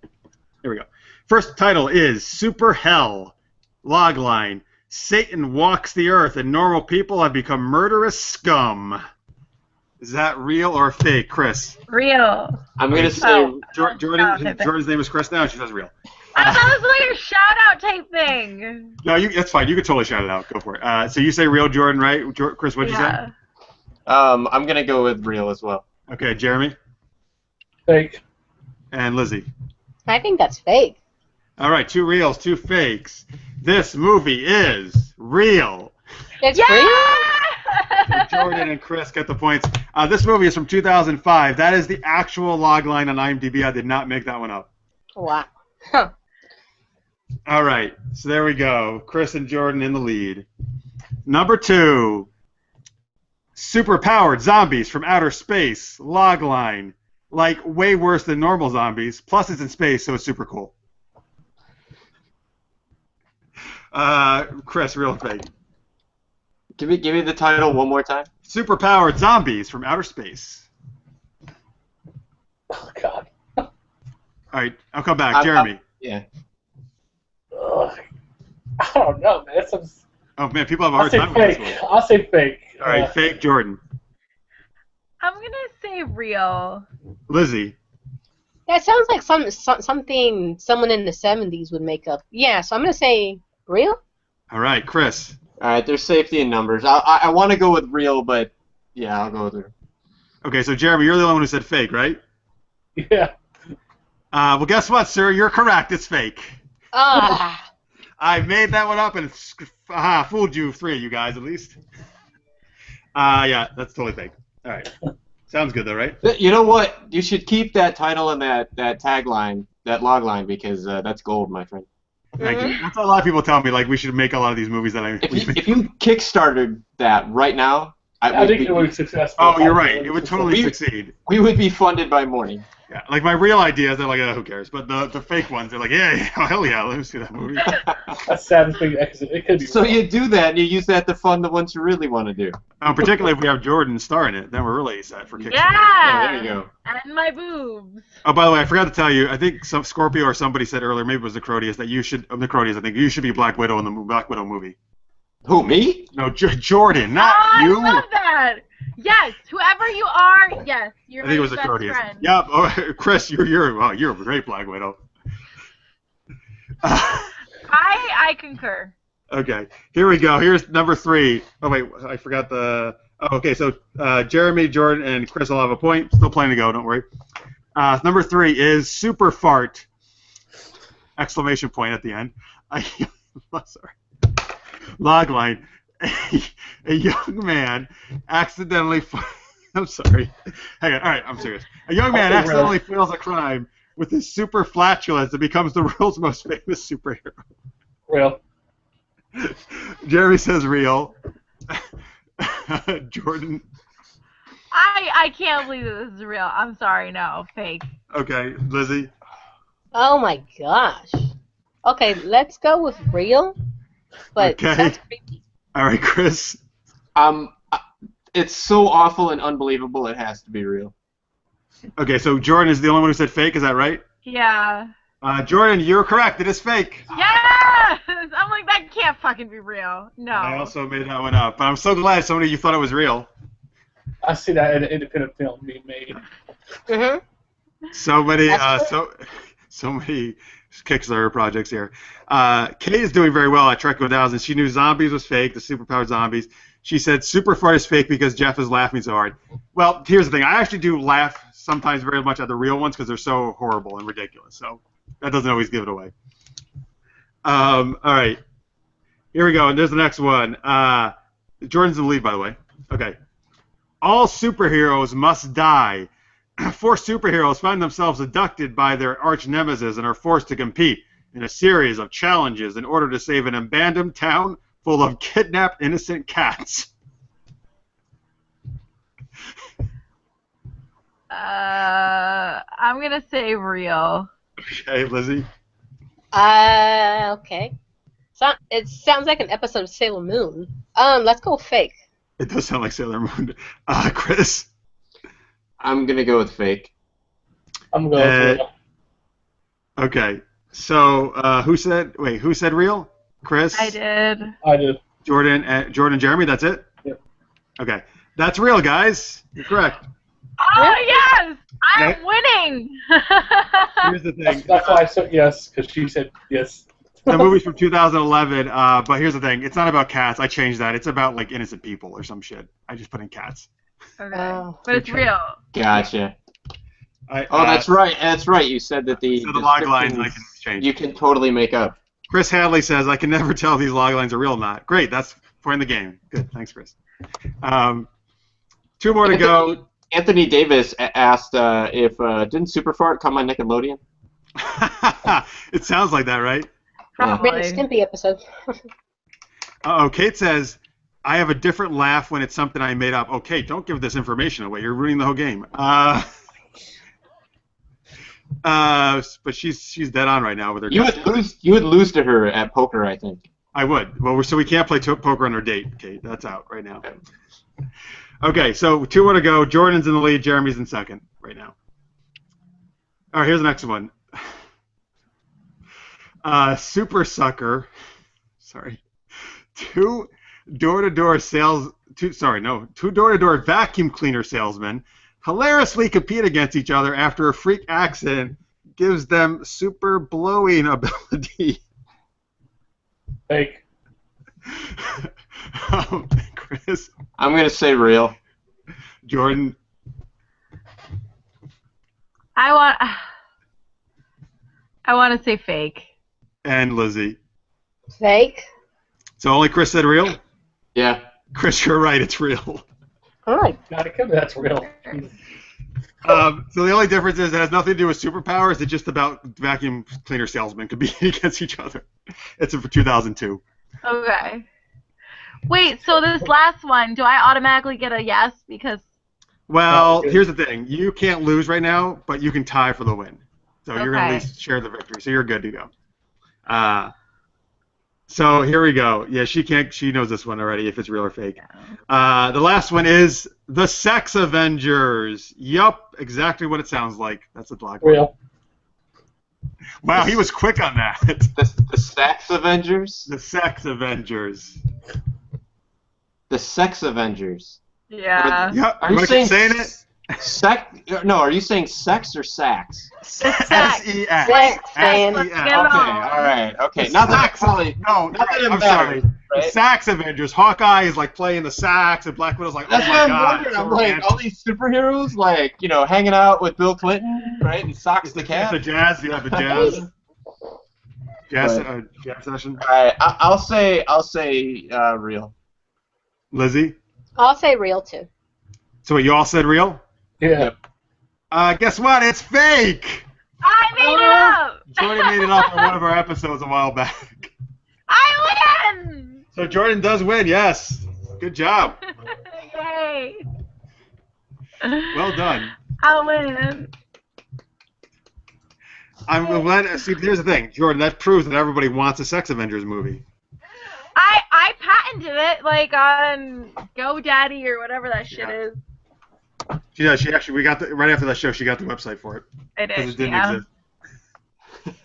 Here we go. First title is Super Hell. Logline: Satan walks the earth and normal people have become murderous scum. Is that real or fake, Chris? Real. I'm going to say... Jordan's name is Chris now. She says real. I thought it was like a shout-out type thing. No, that's fine. You can totally shout it out. Go for it. So you say real, Jordan, right? Chris, what'd you say? I'm going to go with real as well. Okay, Jeremy? Fake. And Lizzie? I think that's fake. All right, 2 reals, 2 fakes. This movie is real. It's Yeah! real? Jordan and Chris get the points. This movie is from 2005. That is the actual log line on IMDb. I did not make that one up. Wow. Huh. All right, so there we go. Chris and Jordan in the lead. Number 2, superpowered zombies from outer space. Logline, like way worse than normal zombies. Plus it's in space, so it's super cool. Chris, real fake. Give me the title one more time. Superpowered zombies from outer space. Oh, God. All right, I'll come back. Jeremy. Yeah. Ugh. I don't know, man. Oh, man, people have a I'll hard say time with this fake. one. I'll say fake. All right, fake Jordan. I'm going to say real. Lizzie. That sounds like something someone in the 70s would make up. Yeah, so I'm going to say real? All right, Chris. All right, there's safety in numbers. I want to go with real, but yeah, I'll go with real. Okay, so Jeremy, you're the one who said fake, right? Yeah. Well, guess what, sir? You're correct. It's fake. Ah. I made that one up and fooled you, 3 of you guys at least. Yeah, that's totally fake. All right. Sounds good, though, right? You know what? You should keep that title and that tagline, that log line, because that's gold, my friend. Thank you. That's what a lot of people tell me. Like, we should make a lot of these movies that If you kickstarted that right now, I think it would be successful. Oh, you're right. It would totally succeed. We would be funded by morning. Yeah, like my real ideas, they're like, who cares? But the fake ones, they're like, yeah, hell yeah, let me see that movie. That's sad thing. It could be. So you do that, and you use that to fund the ones you really want to do. Particularly if we have Jordan star in it, then we're really set for Kickstarter. Yeah! There you go. And my boobs. Oh, by the way, I forgot to tell you, I think some Scorpio or somebody said earlier, maybe it was Necrodius, that you should, Necrodius, I think, you should be Black Widow in the Black Widow movie. Who, me? No, Jordan, not you. I love that. Yes, whoever you are, yes, you're I think it my was best Necrodius. friend. Yep. Oh, Chris, you're a great Black Widow. I concur. Okay, here we go. Here's number 3. Oh wait, I forgot the. Oh, okay, so Jeremy, Jordan, and Chris will have a point. Still playing to go. Don't worry. Number 3 is super fart! Exclamation point at the end. Sorry. Logline. A young man accidentally. I'm sorry. Hang on. All right, I'm serious. A young man accidentally fails a crime with his super flatulence and becomes the world's most famous superhero. Real. Jeremy says real. Jordan. I can't believe that this is real. I'm sorry, no, fake. Okay, Lizzie. Oh my gosh. Okay, let's go with real. But Okay. that's creepy. All right, Chris. It's so awful and unbelievable. It has to be real. Okay, so Jordan is the only one who said fake. Is that right? Yeah. Jordan, you're correct. It is fake. Yes! I'm like, that can't fucking be real. No. I also made that one up, but I'm so glad somebody of you thought it was real. I see that in an independent film being made. Mhm. So many, That's so many Kickstarter projects here. Kate is doing very well at Trek 1000. She knew zombies was fake, the superpowered zombies. She said super fart is fake because Jeff is laughing so hard. Well, here's the thing. I actually do laugh sometimes very much at the real ones because they're so horrible and ridiculous. So that doesn't always give it away. All right. Here we go. And there's the next one. Jordan's in the lead, by the way. Okay. All superheroes must die. 4 superheroes find themselves abducted by their arch nemesis and are forced to compete in a series of challenges in order to save an abandoned town full of kidnapped innocent cats. I'm gonna say real. Okay, Lizzie. Okay. So, it sounds like an episode of Sailor Moon. Let's go fake. It does sound like Sailor Moon. Chris. I'm gonna go with fake. I'm going with real. Okay. So who said real? Chris. I did. I did. Jordan and Jeremy. That's it. Yep. Okay. That's real, guys. You're correct. Oh, yes! I'm Okay. winning! Here's the thing. That's why I said yes, because she said yes. The movie's from 2011, but here's the thing. It's not about cats. I changed that. It's about, like, innocent people or some shit. I just put in cats. Okay. Oh, But it's real. Gotcha. I, That's right. That's right. You said that the So the log lines I descriptions can change. you can totally make up. Chris Hadley says, I can never tell if these log lines are real or not. Great. That's point in the game. Good. Thanks, Chris. 2 more to go. Anthony Davis asked if didn't Superfart come on Nickelodeon? It sounds like that, right? Probably. Ren and Stimpy episode. Kate says, I have a different laugh when it's something I made up. Oh, Kate, don't give this information away. You're ruining the whole game. But she's dead on right now with her. You would lose to her at poker, I think. I would. Well, so we can't play poker on our date, Kate. That's out right now. Okay, so 2 more to go. Jordan's in the lead. Jeremy's in second right now. All right, here's the next one. Super Sucker. Sorry. 2 door-to-door vacuum cleaner salesmen hilariously compete against each other after a freak accident gives them super blowing ability. Fake. Chris. I'm gonna say real. Jordan. I want to say fake. And Lizzie. Fake. So only Chris said real? Yeah. Chris, you're right. It's real. Alright. Gotta come. That's real. So the only difference is it has nothing to do with superpowers. It's just about vacuum cleaner salesmen competing against each other. It's for 2002. Okay. Wait, so this last one, do I automatically get a yes? Because. Well, good. here's the thing. You can't lose right now, but you can tie for the win. So you're going to Okay. at least share the victory. So you're good to go. So here we go. Yeah, she knows this one already if it's real or fake. The last one is the Sex Avengers. Yup, exactly what it sounds like. That's a blog. Real. Wow, he was quick on that. The Sex Avengers. The Sex Avengers. The Sex Avengers. Yeah. Yep. Are You you want to keep saying saying it? No, are you saying sex or sax? S-E-X. Sex, man. Let's get it Okay, on. all right. Okay, The not that sax- probably. No, Not that it I'm matters, sorry. right? The Sax Avengers. Hawkeye is like playing the sax, and Black Widow's like, That's oh what my I'm god. wondering. so I'm like, romantic. all these superheroes, like, hanging out with Bill Clinton, right? And socks the The cat. jazz, yeah, the jazz. Jazz, Right. jazz session. All right, I'll say real. Lizzie. I'll say real too. So what, you all said real? Yeah. Yep. Guess what? It's fake. I made it up. Jordan made it up in one of our episodes a while back. I win. So Jordan does win. Yes. Good job. Yay. Well done. I'll win. I'm glad. See, here's the thing, Jordan. That proves that everybody wants a Sex Avengers movie. I patented it like on GoDaddy or whatever that shit is. She does. She actually, we got the right after that show. She got the website for it It because is. it didn't Yeah. exist.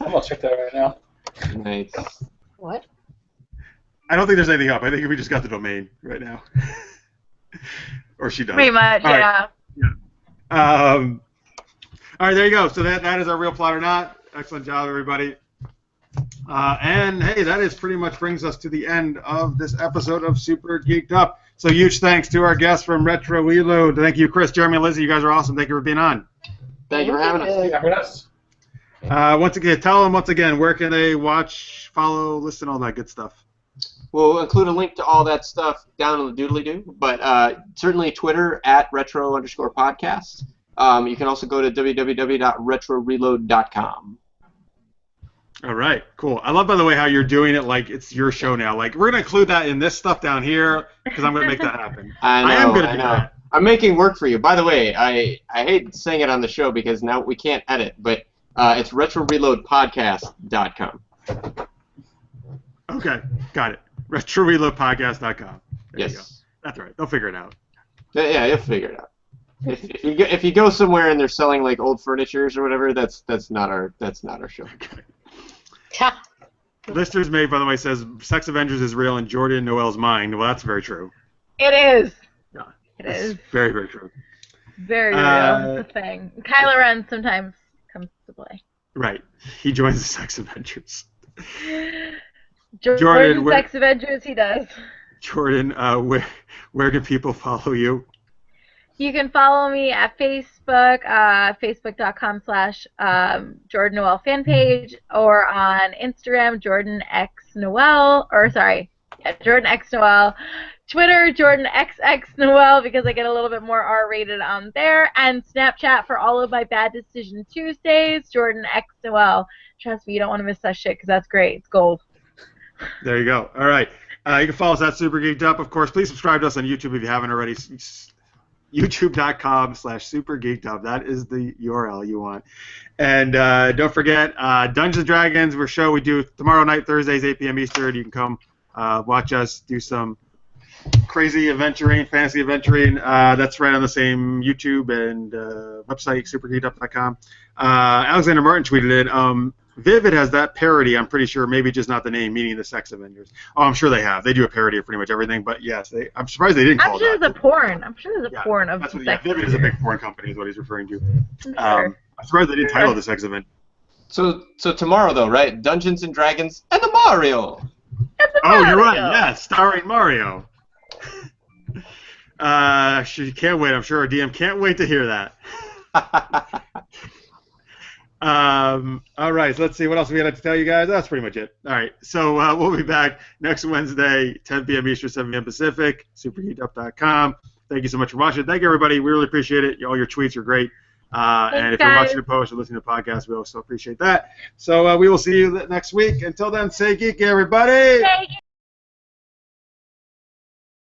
I'm gonna check that right now. Nice. What? I don't think there's anything up. I think we just got the domain right now. Or she does. Pretty much. All right. Yeah. All right, there you go. So that is our real plot or not. Excellent job, everybody. And hey, that is pretty much brings us to the end of this episode of Super Geeked Up. So huge thanks to our guests from RetroReload. Thank you, Chris, Jeremy, and Lizzie. You guys are awesome. Thank you for being on. Thank you for having us. Yeah, for us. Once again, tell them once again where can they watch, follow, listen, all that good stuff. We'll include a link to all that stuff down in the doodly-doo, but certainly Twitter at retro_podcast. You can also go to www.retroreload.com. All right, cool. I love, by the way, how you're doing it like it's your show now. Like, we're going to include that in this stuff down here because I'm going to make that happen. I am know, going to I do know. that. I'm making work for you. By the way, I hate saying it on the show because now we can't edit, but it's RetroReloadPodcast.com. Okay, got it. RetroReloadPodcast.com. There you go. Yes. That's all right. They'll figure it out. Yeah, you'll figure it out. If you go somewhere and they're selling like old furnitures or whatever, that's not our show. Okay. Ha. Listeners Made, by the way, says Sex Avengers is real in Jordan and Noel's mind. Well, that's very true. It is. Yeah, It that's is. very, very true. Very real. It's a thing. Kylo Ren sometimes comes to play. Right. He joins the Sex Avengers. Jordan where- Sex Avengers, he does. Jordan, where can people follow you? You can follow me at Facebook, facebook.com/Jordan Noel fan page, or on Instagram, Jordan X Noel, Jordan X Noel. Twitter, Jordan XX Noel, because I get a little bit more R-rated on there, and Snapchat for all of my Bad Decision Tuesdays, Jordan X Noel. Trust me, you don't want to miss that shit, because that's great. It's gold. There you go. All right. You can follow us at Super Geeked Up. Of course, please subscribe to us on YouTube if you haven't already. YouTube.com/SuperGeekedUp. That is the URL you want. And don't forget, Dungeons & Dragons, we do tomorrow night, Thursdays, 8 p.m. Eastern. You can come watch us do some crazy adventuring, fantasy adventuring. That's right on the same YouTube and website, supergeekedup.com. Alexander Martin tweeted it. Vivid has that parody, I'm pretty sure, maybe just not the name, meaning the Sex Avengers. Oh, I'm sure they have. They do a parody of pretty much everything, but yes, I'm surprised they didn't call I'm sure it there's that. a porn. I'm sure there's a porn of That's the what, Sex Vivid is a big porn company is what he's referring to. Sure. I'm surprised they didn't title the Sex Avengers. So tomorrow though, right? Dungeons and Dragons and the Mario. Oh, you're right. Yes, starring Mario. She can't wait. I'm sure our DM can't wait to hear that. All right, so let's see what else we got to tell you guys. That's pretty much it. All right, so we'll be back next Wednesday, 10 p.m. Eastern, 7 p.m. Pacific, supergeekedup.com. Thank you so much for watching. Thank you, everybody. We really appreciate it. All your tweets are great. And if you're guys. watching the post or listening to the podcast, we also appreciate that. So we will see you next week. Until then, stay geeky, everybody. Thank you.